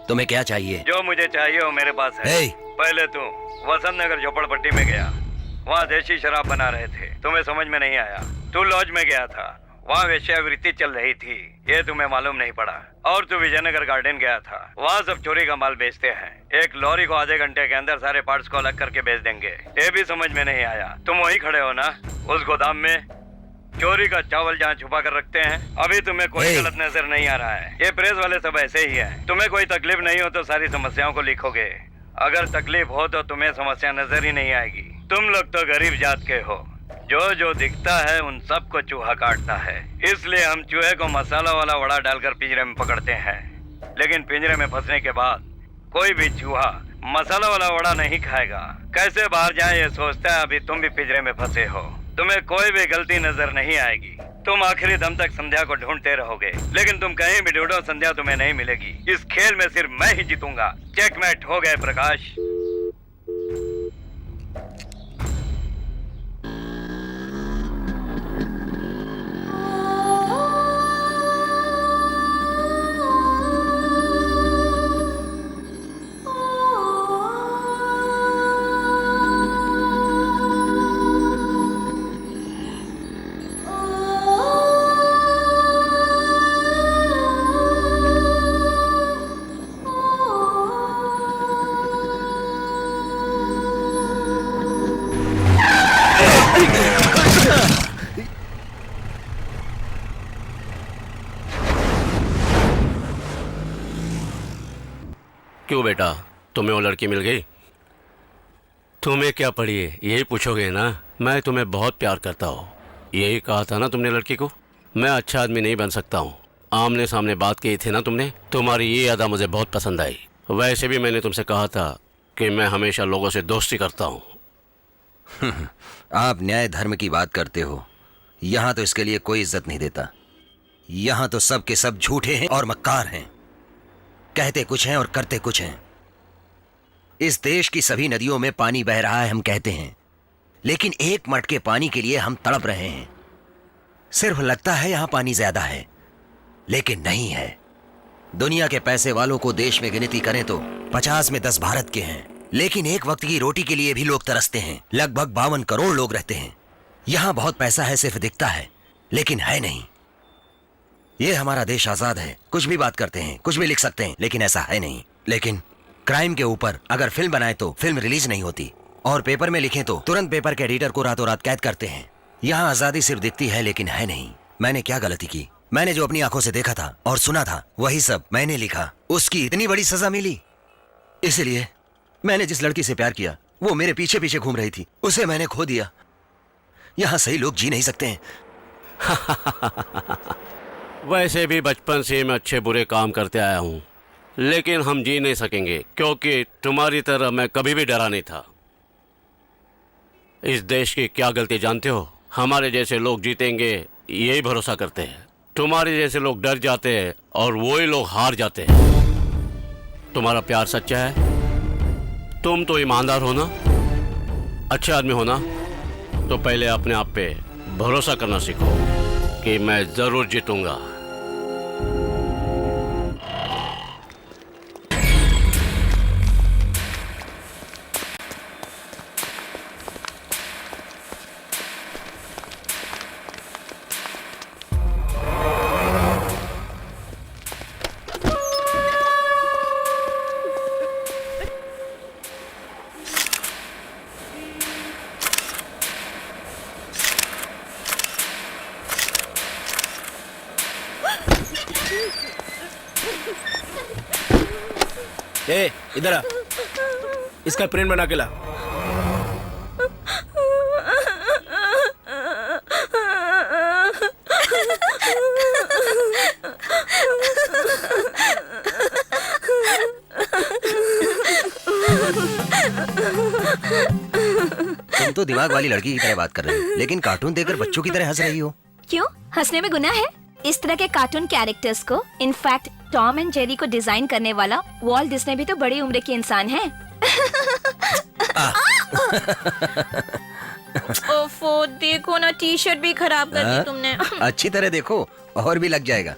तुम्हें क्या चाहिए? जो मुझे चाहिए वो मेरे पास है। पहले तू वसंत नगर झोपड़पट्टी में गया, वहाँ देशी शराब बना रहे थे, तुम्हें समझ में नहीं आया। तू लॉज में गया था, वहाँ वेश्यावृत्ति चल रही थी, ये तुम्हें मालूम नहीं पड़ा। और तू विजयनगर गार्डन गया था, वहाँ सब चोरी का माल बेचते हैं। एक लॉरी को आधे घंटे के अंदर सारे पार्ट्स को अलग करके बेच देंगे, ये भी समझ में नहीं आया। तुम वहीं खड़े हो ना उस गोदाम में, चोरी का चावल जहाँ छुपा कर रखते हैं। अभी तुम्हें कोई गलत नजर नहीं आ रहा है। ये प्रेस वाले सब ऐसे ही है। तुम्हें कोई तकलीफ नहीं हो तो सारी समस्याओं को लिखोगे, अगर तकलीफ हो तो तुम्हें समस्या नजर ही नहीं आएगी। तुम लोग तो गरीब जात के हो, जो जो दिखता है उन सबको चूहा काटता है। इसलिए हम चूहे को मसाला वाला वड़ा डालकर पिंजरे में पकड़ते हैं, लेकिन पिंजरे में फंसने के बाद कोई भी चूहा मसाला वाला वड़ा नहीं खाएगा। कैसे बाहर जाए ये सोचता है। अभी तुम भी पिंजरे में फंसे हो, तुम्हें कोई भी गलती नजर नहीं आएगी। तुम आखिरी दम तक संध्या को ढूंढते रहोगे, लेकिन तुम कहीं भी ढूंढो संध्या तुम्हें नहीं मिलेगी। इस खेल में सिर्फ मैं ही जीतूंगा। चेकमेट हो गए प्रकाश। क्यों बेटा, तुम्हें वो लड़की मिल गई? तुम्हें क्या पड़ी है यही पूछोगे ना। मैं तुम्हें बहुत प्यार करता हूँ, यही कहा था ना तुमने लड़की को। मैं अच्छा आदमी नहीं बन सकता हूँ, आमने सामने बात की थी ना तुमने। तुम्हारी ये अदा मुझे बहुत पसंद आई। वैसे भी मैंने तुमसे कहा था कि मैं हमेशा लोगों से दोस्ती करता हूँ। आप न्याय धर्म की बात करते हो, यहाँ तो इसके लिए कोई इज्जत नहीं देता। यहाँ तो सब के सब झूठे हैं और मक्कार हैं, कहते कुछ हैं और करते कुछ हैं। इस देश की सभी नदियों में पानी बह रहा है हम कहते हैं, लेकिन एक मटके पानी के लिए हम तड़प रहे हैं। सिर्फ लगता है यहां पानी ज्यादा है, लेकिन नहीं है। दुनिया के पैसे वालों को देश में गिनती करें तो 50 में 10 भारत के हैं, लेकिन एक वक्त की रोटी के लिए भी लोग तरसते हैं। लगभग 52 करोड़ लोग रहते हैं। यहां बहुत पैसा है, सिर्फ दिखता है, लेकिन है नहीं। ये हमारा देश आजाद है, कुछ भी बात करते हैं, कुछ भी लिख सकते हैं, लेकिन ऐसा है नहीं। लेकिन क्राइम के ऊपर अगर फिल्म बनाए तो फिल्म रिलीज नहीं होती, और पेपर में लिखें तो तुरंत पेपर के एडिटर को रातों रात कैद करते हैं। यहाँ आजादी सिर्फ दिखती है, लेकिन है नहीं। मैंने क्या गलती की? मैंने जो अपनी आंखों से देखा था और सुना था वही सब मैंने लिखा। उसकी इतनी बड़ी सजा मिली, इसलिए मैंने जिस लड़की से प्यार किया वो मेरे पीछे पीछे घूम रही थी, उसे मैंने खो दिया। यहाँ सही लोग जी नहीं सकते हैं। वैसे भी बचपन से मैं अच्छे बुरे काम करते आया हूँ, लेकिन हम जी नहीं सकेंगे, क्योंकि तुम्हारी तरह मैं कभी भी डरा नहीं था। इस देश की क्या गलती जानते हो? हमारे जैसे लोग जीतेंगे यही भरोसा करते हैं। तुम्हारे जैसे लोग डर जाते हैं और वही लोग हार जाते हैं। तुम्हारा प्यार सच्चा है, तुम तो ईमानदार हो ना, अच्छे आदमी हो ना, तो पहले अपने आप पे भरोसा करना सीखो कि मैं जरूर जीतूंगा। ए, इधर आ, इसका प्रिंट बना के ला। तुम तो दिमाग वाली लड़की की तरह बात कर रही हो, लेकिन कार्टून देखकर बच्चों की तरह हंस रही हो। क्यों? हंसने में गुनाह है? इस तरह के कार्टून कैरेक्टर्स को, इनफैक्ट टॉम एंड जेरी को डिजाइन करने वाला वॉल्ट डिज्नी भी तो बड़ी उम्र के इंसान हैं। ओफो, देखो ना, टी शर्ट भी खराब कर दी तुमने। अच्छी तरह देखो, और भी लग जाएगा।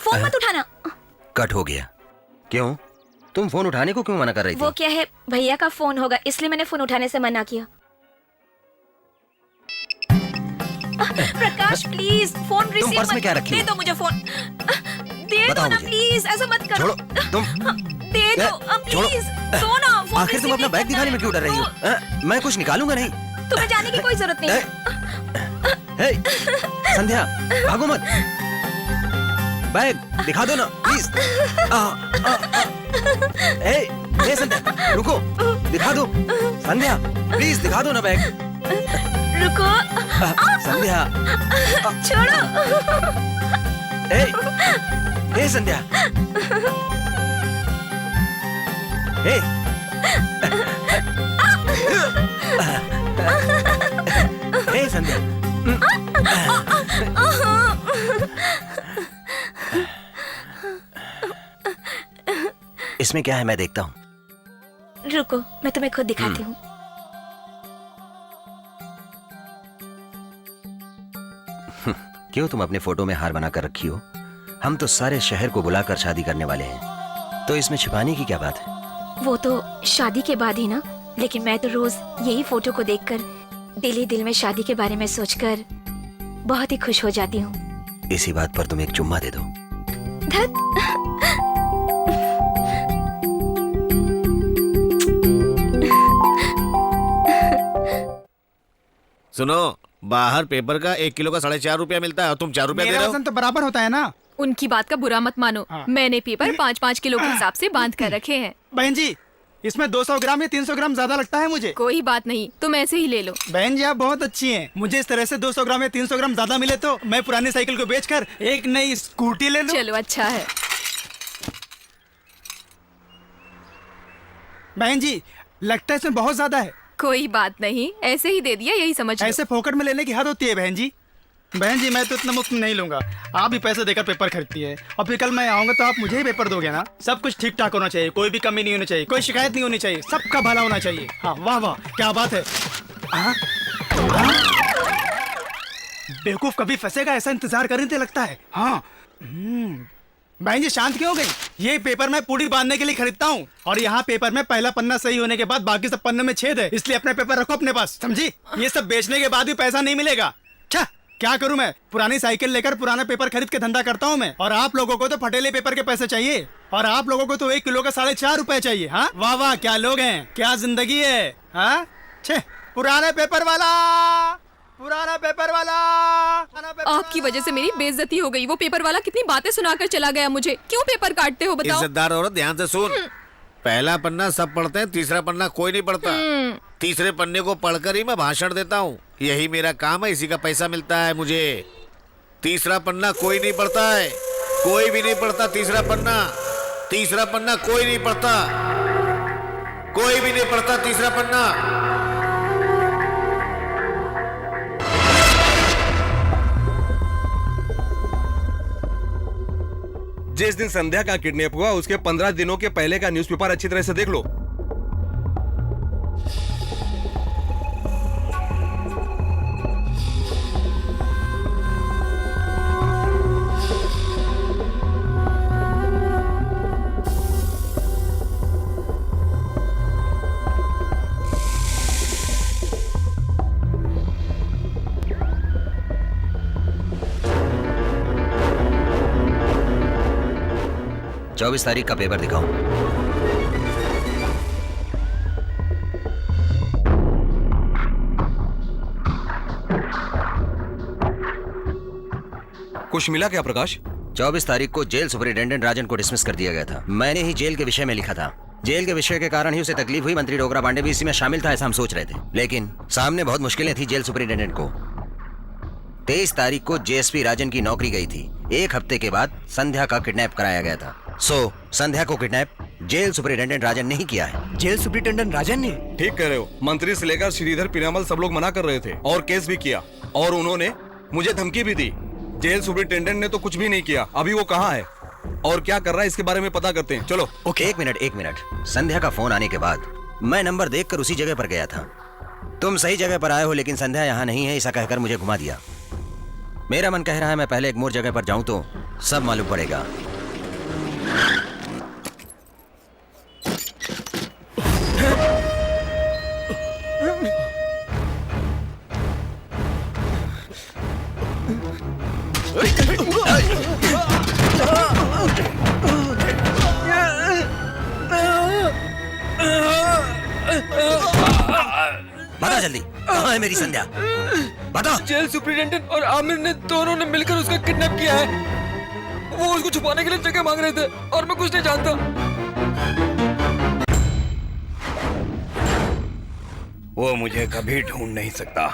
फोन मत उठाना। कट हो गया। क्यों? तुम फोन उठाने को क्यों मना कर रही थी? वो क्या है, भैया का फोन होगा, इसलिए मैंने फोन उठाने से मना किया। प्रकाश प्लीज फोन रिसीव पर्स में क्या रखी दे हो? दो मुझे फोन। दे दो ना प्लीज, ऐसा मत करो। छोड़ो, तुम दे दो प्लीज, दो ना फोन। आखिर तुम अपना बैग दिखाने में क्यों डर रही हो? मैं कुछ निकालूंगा नहीं। तुम्हें जाने की कोई जरूरत नहीं। हे, संध्या, भागो मत। बैग दिखा दो ना प्लीज। हे संध्या, रुको, दिखा दो। संध्या प्लीज दिखा दो ना बैग। रुको। संध्या छोड़ो। हे संध्या। हे हे संध्या। इसमें क्या है, मैं देखता हूँ। रुको, मैं तुम्हें खुद दिखाती हूँ। क्यों तुम अपने फोटो में हार बना कर रखी हो? हम तो सारे शहर को बुलाकर शादी करने वाले हैं, तो इसमें छिपाने की क्या बात है? वो तो शादी के बाद ही ना, लेकिन मैं तो रोज यही फोटो को देखकर दिल ही दिल में शादी के बारे में सोचकर बहुत ही खुश हो जाती हूँ। इसी बात पर तुम एक चुम्मा दे दो। सुनो, बाहर पेपर का 1 किलो का 4.5 रुपया मिलता है और तुम 4 रुपया दे रहे हो। वजन तो बराबर होता है ना। उनकी बात का बुरा मत मानो। मैंने पेपर 5-5 किलो के हिसाब से बांध कर रखे हैं। बहन जी, इसमें 200 ग्राम या 300 ग्राम ज्यादा लगता है मुझे। कोई बात नहीं, तुम ऐसे ही ले लो। बहन जी आप बहुत अच्छी हैं। मुझे इस तरह से 200 ग्राम या 300 ग्राम ज्यादा मिले तो मैं पुरानी साइकिल को बेचकर एक नई स्कूटी ले लूं। चलो अच्छा है। बहन जी लगता है इसमें बहुत ज्यादा है। कोई बात नहीं, ऐसे ही दे दिया, यही समझ लो। ऐसे फोकट में लेने की हद होती है बहन जी। बहन जी मैं तो इतना मुफ्त नहीं लूंगा। आप भी पैसे देकर पेपर खरीदती है और फिर कल मैं आऊंगा तो आप मुझे ही पेपर दोगे ना। सब कुछ ठीक ठाक होना चाहिए, कोई भी कमी नहीं होनी चाहिए, कोई शिकायत नहीं होनी चाहिए, सबका भला होना चाहिए। हाँ वाह वाह क्या बात है। बेवकूफ कभी फंसेगा ऐसा इंतजार कर रही थी लगता है। हाँ बहन जी शांत क्यों हो गई? ये पेपर मैं पूरी बांधने के लिए खरीदता हूँ और यहाँ पेपर में पहला पन्ना सही होने के बाद बाकी सब पन्ने में छेद है, इसलिए अपने पेपर रखो अपने पास, समझी? ये सब बेचने के बाद भी पैसा नहीं मिलेगा। क्या करूं मैं? पुरानी साइकिल लेकर पुराना पेपर खरीद के धंधा करता हूं मैं। और आप लोगों को तो फटेले पेपर के पैसे चाहिए और आप लोगों को तो 1 किलो का 4.5 रुपए चाहिए। हाँ वाह वाह क्या लोग हैं, क्या जिंदगी है। हाँ छे पुराना पेपर वाला, पुराना पेपर वाला। आपकी वजह से मेरी बेइज्जती हो गई। वो पेपर वाला कितनी बातें सुनाकर चला गया मुझे। क्यों पेपर काटते हो बताओ? इज्जतदार औरत ध्यान से सुन। पहला पन्ना सब पढ़ते हैं, तीसरा पन्ना कोई नहीं पढ़ता। तीसरे पन्ने को पढ़कर ही मैं भाषण देता हूँ, यही मेरा काम है, इसी का पैसा मिलता है मुझे। तीसरा पन्ना कोई नहीं पढ़ता है, कोई भी नहीं पढ़ता तीसरा पन्ना। तीसरा पन्ना कोई नहीं पढ़ता, कोई भी नहीं पढ़ता तीसरा पन्ना। जिस दिन संध्या का किडनैप हुआ उसके 15 दिनों के पहले का न्यूज़पेपर अच्छी तरह से देख लो। चौबीस तारीख का पेपर दिखाओ। कुछ मिला क्या प्रकाश? 24 तारीख को जेल सुपरिटेंडेंट राजन को डिसमिस कर दिया गया था। मैंने ही जेल के विषय में लिखा था। जेल के विषय के कारण ही उसे तकलीफ हुई। मंत्री डोगरा पांडे भी इसी में शामिल था ऐसा हम सोच रहे थे, लेकिन सामने बहुत मुश्किलें थी जेल सुपरिटेंडेंट को। 23 तारीख को जेएसपी राजन की नौकरी गई थी। एक हफ्ते के बाद संध्या का किडनैप कराया गया था। संध्या को किडनैप जेल सुपरिटेंडेंट राजन ने ही किया है। जेल सुपरिटेंडेंट राजन ने? ठीक कह रहे हो। मंत्री से लेकर श्रीधर पीरामल सब लोग मना कर रहे थे और केस भी किया, और उन्होंने मुझे धमकी भी दी। जेल सुपरिटेंडेंट ने तो कुछ भी नहीं किया। अभी वो कहाँ है और क्या कर रहा है, इसके बारे में पता करते हैं। चलो। ओके, एक मिनट। संध्या का फोन आने के बाद मैं नंबर देखकर उसी जगह पर गया था। तुम सही जगह पर आए हो, लेकिन संध्या यहाँ नहीं है ऐसा कहकर मुझे घुमा दिया। मेरा मन कह रहा है मैं पहले एक मोर जगह पर जाऊं तो सब मालूम पड़ेगा। बता जल्दी, कहाँ है मेरी संध्या? बता। जेल सुपरिटेंडेंट और आमिर ने दोनों ने मिलकर उसका किडनैप किया है। वो उसको छुपाने के लिए जगह मांग रहे थे और मैं कुछ नहीं जानता। वो मुझे कभी ढूंढ नहीं सकता।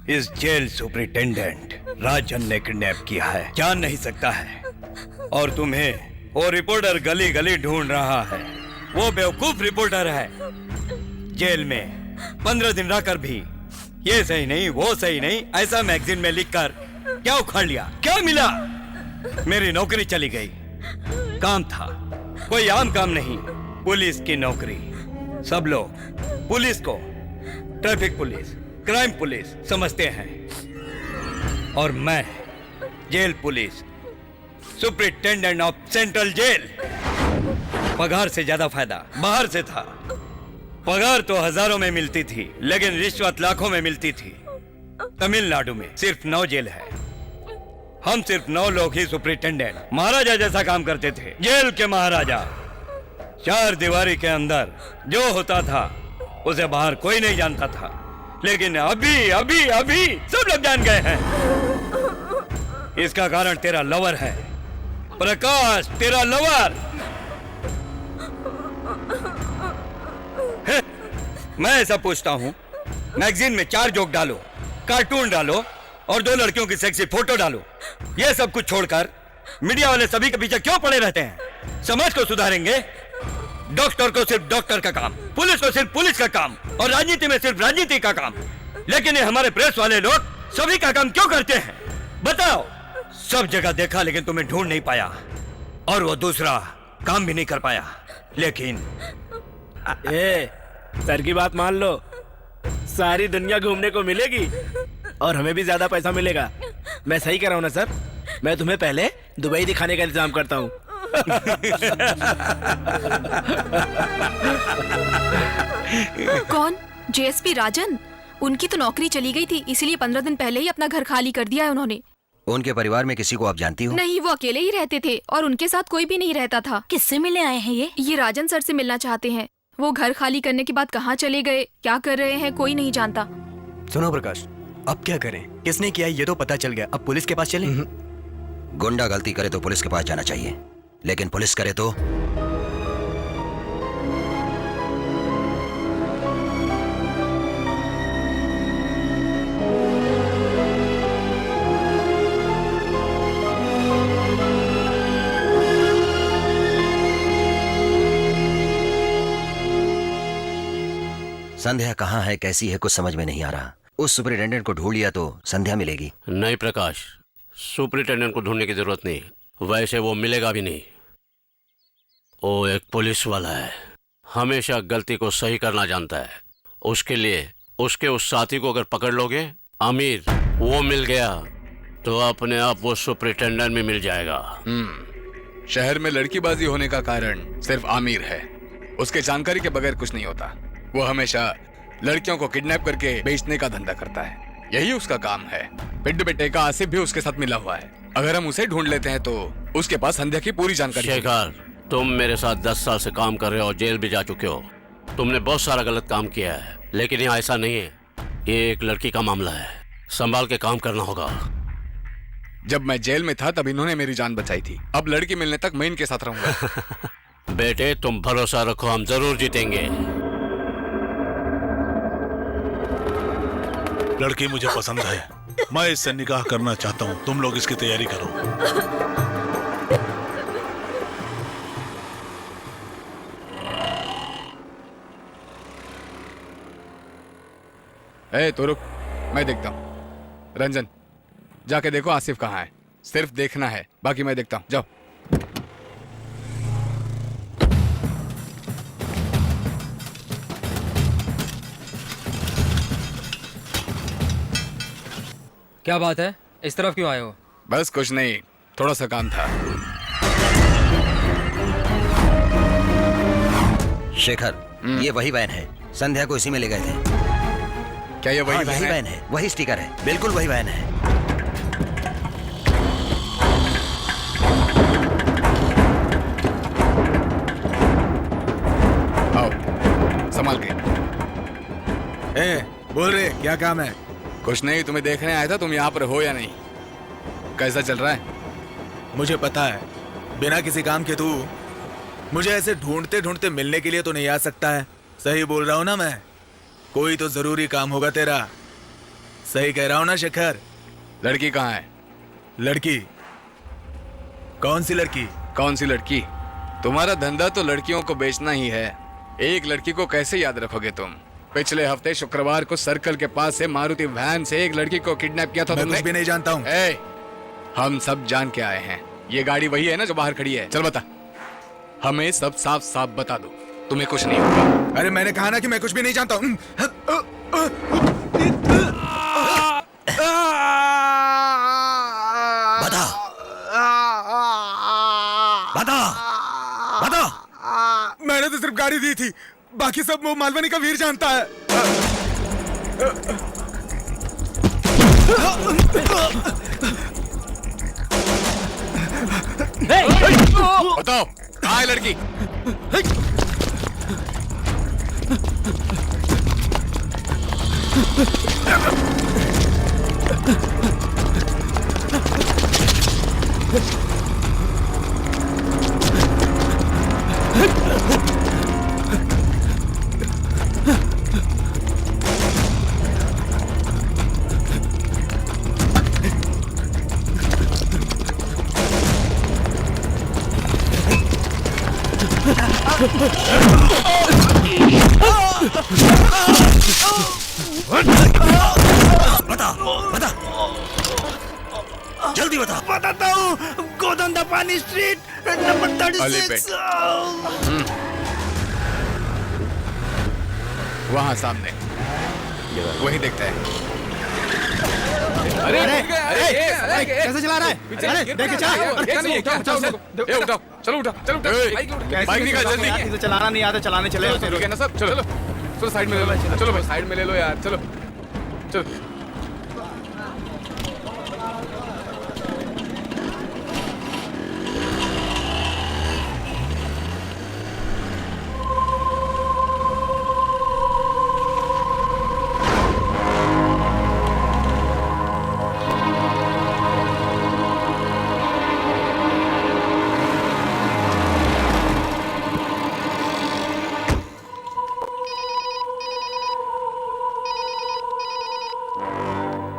इस जेल सुपरिटेंडेंट राजन ने किडनैप किया है, जान नहीं सकता है। और तुम्हें वो रिपोर्टर गली गली ढूंढ रहा है। वो बेवकूफ रिपोर्टर है। जेल में 15 दिन रहकर भी ये सही नहीं वो सही नहीं ऐसा मैगजीन में लिखकर क्या उखाड़ लिया, क्या मिला? मेरी नौकरी चली गई। काम था कोई आम काम नहीं, पुलिस की नौकरी। सब लोग पुलिस को ट्रैफिक पुलिस, क्राइम पुलिस समझते हैं, और मैं jail police, superintendent of central jail. पगार से ज्यादा फायदा बाहर से था। पगार तो हजारों में मिलती थी, लेकिन रिश्वत लाखों में मिलती थी। तमिलनाडु में सिर्फ 9 जेल है। हम सिर्फ 9 लोग ही सुपरिटेंडेंट महाराजा जैसा काम करते थे। जेल के महाराजा। 4 दीवारी के अंदर जो होता था उसे बाहर कोई नहीं जानता था, लेकिन अभी अभी अभी सब लोग जान गए हैं। इसका कारण तेरा लवर है प्रकाश, तेरा लवर। मैं ऐसा पूछता हूँ, मैगजीन में 4 जोक डालो, कार्टून डालो और 2 लड़कियों की सेक्सी फोटो डालो। ये सब कुछ छोड़कर मीडिया वाले सभी के पीछे क्यों पड़े रहते हैं? समाज को सुधारेंगे? डॉक्टर को सिर्फ डॉक्टर का काम, पुलिस को सिर्फ पुलिस का काम, और राजनीति में सिर्फ राजनीति का काम। लेकिन ये हमारे प्रेस वाले लोग सभी का काम क्यों करते हैं? बताओ। सब जगह देखा लेकिन तुम्हें ढूंढ नहीं पाया, और वो दूसरा काम भी नहीं कर पाया। लेकिन सर की बात मान लो, सारी दुनिया घूमने को मिलेगी और हमें भी ज्यादा पैसा मिलेगा। मैं सही कह रहा हूँ ना सर? मैं तुम्हें पहले दुबई दिखाने का इंतजाम करता हूँ। कौन? जेएसपी राजन? उनकी तो नौकरी चली गई थी, इसीलिए 15 दिन पहले ही अपना घर खाली कर दिया है उन्होंने। उनके परिवार में किसी को आप जानती हो? नहीं, वो अकेले ही रहते थे और उनके साथ कोई भी नहीं रहता था। किससे मिलने आए हैं ये राजन सर से मिलना चाहते हैं। वो घर खाली करने के बाद कहाँ चले गए, क्या कर रहे हैं, कोई नहीं जानता। सुनो प्रकाश, अब क्या करें? किसने किया ये तो पता चल गया, अब पुलिस के पास चले? गुंडा गलती करे तो पुलिस के पास जाना चाहिए, लेकिन पुलिस करे तो? संध्या कहाँ है, कैसी है, कुछ समझ में नहीं आ रहा। उस सुपरिटेंडेंट को ढूंढ लिया तो संध्या मिलेगी। नहीं प्रकाश, सुपरिटेंडेंट को ढूंढने की जरूरत नहीं, वैसे वो मिलेगा भी नहीं। वो एक पुलिस वाला है, हमेशा गलती को सही करना जानता है। उसके लिए उसके उस साथी को अगर पकड़ लोगे, आमिर, वो मिल गया तो अपने आप वो सुपरिटेंडेंट में मिल जाएगा। शहर में लड़कीबाजी होने का कारण सिर्फ आमिर है। उसके जानकारी के बगैर कुछ नहीं होता। वो हमेशा लड़कियों को किडनैप करके बेचने का धंधा करता है, यही उसका काम है। पिड्डू बेटे का आसिफ भी उसके साथ मिला हुआ है। अगर हम उसे ढूंढ लेते हैं तो उसके पास संध्या की पूरी जानकारी। शेखर, तुम मेरे साथ 10 साल से काम कर रहे हो और जेल भी जा चुके हो। तुमने बहुत सारा गलत काम किया है, लेकिन यहाँ ऐसा नहीं है। ये एक लड़की का मामला है, संभाल के काम करना होगा। जब मैं जेल में था तब इन्होंने मेरी जान बचाई थी। अब लड़की मिलने तक मैं इनके साथ रहूंगा। बेटे, तुम भरोसा रखो, हम जरूर जीतेंगे। लड़की मुझे पसंद है, मैं इससे निकाह करना चाहता हूँ, तुम लोग इसकी तैयारी करो। ए तो रुक, मैं देखता हूँ। रंजन, जाके देखो आसिफ कहाँ है। सिर्फ देखना है, बाकी मैं देखता हूँ। जाओ। क्या बात है, इस तरफ क्यों आए हो? बस कुछ नहीं, थोड़ा सा काम था। शेखर, ये वही वैन है, संध्या को इसी में ले गए थे। क्या ये वही वैन है? वही स्टिकर है, बिल्कुल वही वैन है। आओ, संभाल के। बोल रहे क्या काम है? कुछ नहीं, तुम्हें देखने आया था, तुम यहाँ पर हो या नहीं। कैसा चल रहा है? मुझे पता है, बिना किसी काम के तू मुझे ऐसे ढूंढते ढूंढते मिलने के लिए तो नहीं आ सकता है। सही बोल रहा हूँ ना मैं? कोई तो जरूरी काम होगा तेरा। सही कह रहा हूँ ना शेखर? लड़की कहाँ है? लड़की? कौन सी लड़की? कौन सी लड़की? तुम्हारा धंधा तो लड़कियों को बेचना ही है। एक लड़की को कैसे याद रखोगे तुम? पिछले हफ्ते शुक्रवार को सर्कल के पास से मारुति वैन से एक लड़की को किडनैप किया था। मैं कुछ भी नहीं जानता हूँ। हम सब जान के आए हैं। ये गाड़ी वही है ना जो बाहर खड़ी है? चल बता, हमें सब साफ साफ बता दो, तुम्हें कुछ नहीं होगा। अरे मैंने कहा ना कि मैं कुछ भी नहीं जानता हूँ। बता बता बता। मैंने तो सिर्फ गाड़ी दी थी, बाकी सब वो मालवनी का वीर जानता है। बताओ कहाँ है लड़की? बता बता, जल्दी बता। बताता हूँ, गोदंदा पानी स्ट्रीट नंबर 36। वहाँ सामने, वही देखते हैं। अरे कैसे चला रहा है? अरे देख उठाओ, चलो उठाओ, चलो बाइक निकाल जल्दी। चलाना नहीं आता, चलाने चले ठीक है ना सब? चलो चलो साइड में ले लो। चलो भाई साइड में ले लो यार। चलो चलो।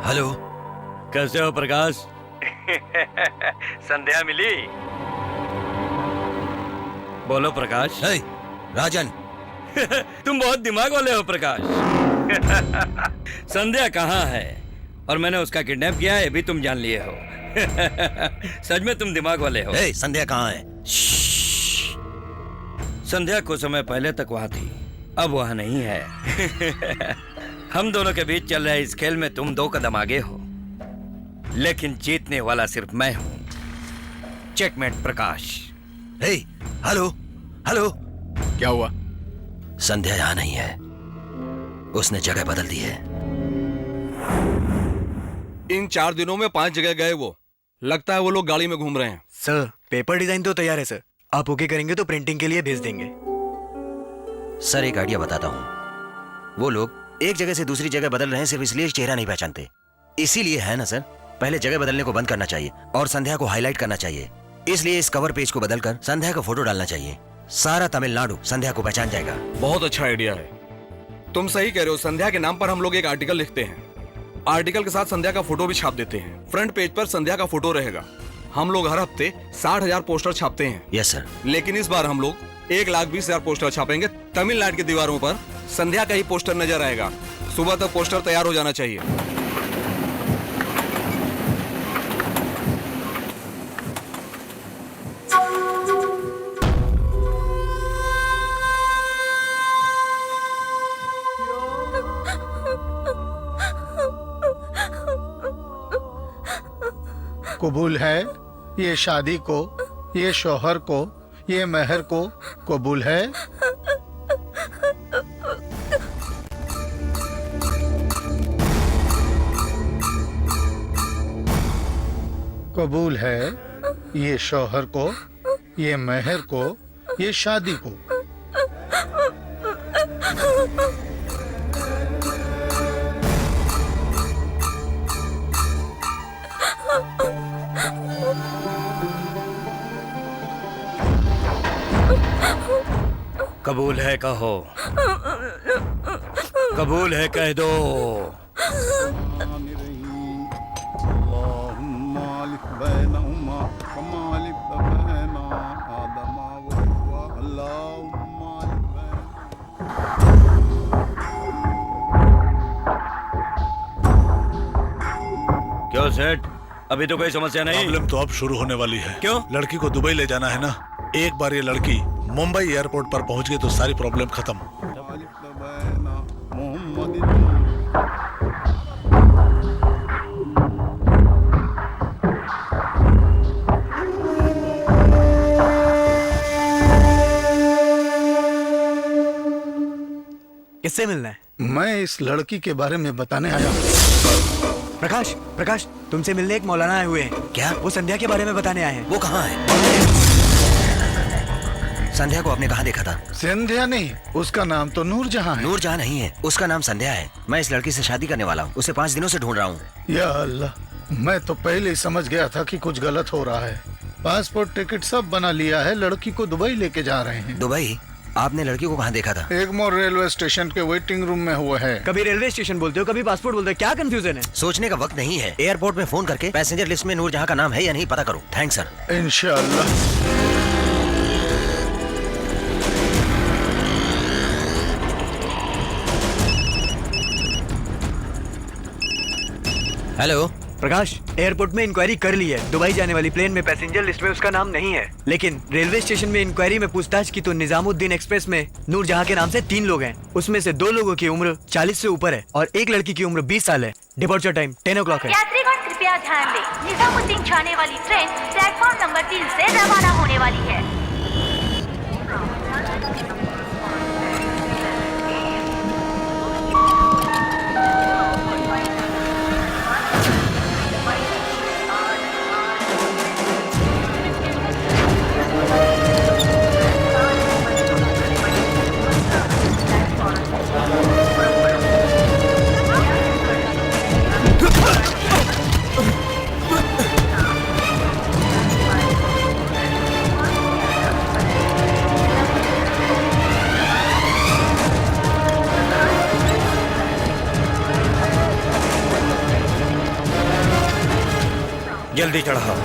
हेलो, कैसे हो प्रकाश? संध्या मिली? बोलो प्रकाश। हे, राजन। तुम बहुत दिमाग वाले हो प्रकाश। संध्या कहाँ है और मैंने उसका किडनैप किया है भी तुम जान लिए हो। सच में तुम दिमाग वाले हो। हे, संध्या कहाँ है? संध्या कुछ समय पहले तक वहाँ थी, अब वहाँ नहीं है। हम दोनों के बीच चल रहे इस खेल में तुम 2 कदम आगे हो, लेकिन जीतने वाला सिर्फ मैं हूं। चेकमेट प्रकाश। हे, हेलो हेलो। क्या हुआ? संध्या यहाँ नहीं है, उसने जगह बदल दी है। इन 4 दिनों में 5 जगह गए वो। लगता है वो लोग गाड़ी में घूम रहे हैं। सर, पेपर डिजाइन तो तैयार है सर, आप ओके करेंगे तो प्रिंटिंग के लिए भेज देंगे। सर एक आइडिया बताता हूँ। वो लोग एक जगह से दूसरी जगह बदल रहे हैं सिर्फ इसलिए चेहरा नहीं पहचानते, इसीलिए है ना सर। पहले जगह बदलने को बंद करना चाहिए और संध्या को हाईलाइट करना चाहिए। इसलिए इस कवर पेज को बदलकर संध्या का फोटो डालना चाहिए। सारा तमिलनाडु संध्या को पहचान जाएगा। बहुत अच्छा आइडिया है, तुम सही कह रहे हो। संध्या के नाम पर हम लोग एक आर्टिकल लिखते हैं, आर्टिकल के साथ संध्या का फोटो भी छाप देते हैं। फ्रंट पेज पर संध्या का फोटो रहेगा। हम लोग हर हफ्ते 60,000 पोस्टर छापते हैं। Yes sir. लेकिन इस बार हम लोग 1,20,000 पोस्टर छापेंगे। तमिलनाडु की दीवारों पर संध्या का ही पोस्टर नजर आएगा। सुबह तक पोस्टर तैयार हो जाना चाहिए। कबूल है ये शादी को, ये शौहर को, ये मेहर को कबूल है। कबूल है ये शौहर को, ये मेहर को, ये शादी को। कबूल है कहो, कबूल है कह दो। क्यों सेठ, अभी तो कोई समस्या नहीं? प्रॉब्लम तो अब शुरू होने वाली है। क्यों? लड़की को दुबई ले जाना है ना। एक बार ये लड़की मुंबई एयरपोर्ट पर पहुंच गई तो सारी प्रॉब्लम खत्म। किससे मिलना है? मैं इस लड़की के बारे में बताने आया हूँ। प्रकाश, प्रकाश, तुमसे मिलने एक मौलाना आए हुए हैं। क्या? वो संध्या के बारे में बताने आए हैं। वो कहाँ है? संध्या को आपने कहाँ देखा था? संध्या नहीं, उसका नाम तो नूरजहां है। नूरजहां नहीं है, उसका नाम संध्या है। मैं इस लड़की से शादी करने वाला हूँ। उसे 5 दिनों से ढूंढ रहा हूँ। या अल्लाह, मैं तो पहले ही समझ गया था कि कुछ गलत हो रहा है। पासपोर्ट टिकट सब बना लिया है, लड़की को दुबई लेके जा रहे हैं। दुबई? आपने लड़की को कहाँ देखा था? एगमोर रेलवे स्टेशन के वेटिंग रूम में हुआ है। कभी रेलवे स्टेशन बोलते हो, कभी पासपोर्ट बोलते हो, क्या कंफ्यूजन है? सोचने का वक्त नहीं है। एयरपोर्ट में फोन करके पैसेंजर लिस्ट में नूरजहां का नाम है या नहीं पता करो। Thanks sir. इंशाअल्लाह। हेलो प्रकाश, एयरपोर्ट में इंक्वायरी कर ली है। दुबई जाने वाली प्लेन में पैसेंजर लिस्ट में उसका नाम नहीं है, लेकिन रेलवे स्टेशन में इंक्वायरी में पूछताछ की तो निजामुद्दीन एक्सप्रेस में नूरजहां के नाम से 3 लोग हैं। उसमें से 2 लोगों की उम्र 40 से ऊपर है और एक लड़की की उम्र 20 साल है। डिपार्चर टाइम 10 o'clock है। यात्रीगण कृपया ध्यान दें, निजामुद्दीन जाने वाली ट्रेन प्लेटफॉर्म नंबर 3 से रवाना होने वाली है। जल्दी चढ़ाओ।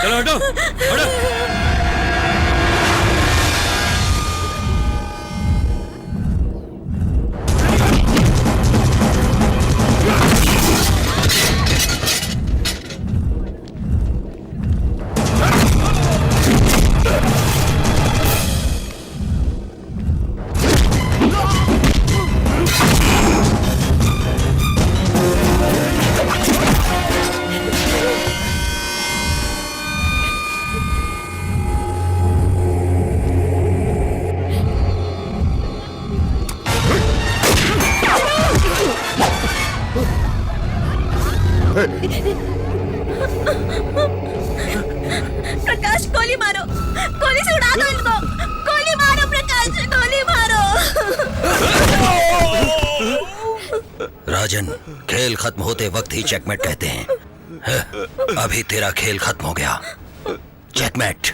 चलो हटो हटो। प्रकाश गोली मारो, गोली से उड़ा दो इनको, गोली मारो प्रकाश, गोली मारो। राजन, खेल खत्म होते वक्त ही चेकमेट कहते हैं। अभी तेरा खेल खत्म हो गया। चेकमेट।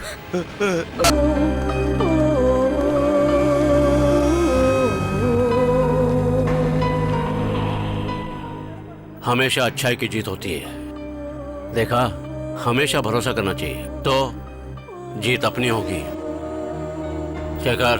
हमेशा अच्छाई की जीत होती है। देखा, हमेशा भरोसा करना चाहिए, तो जीत अपनी होगी। शेखर,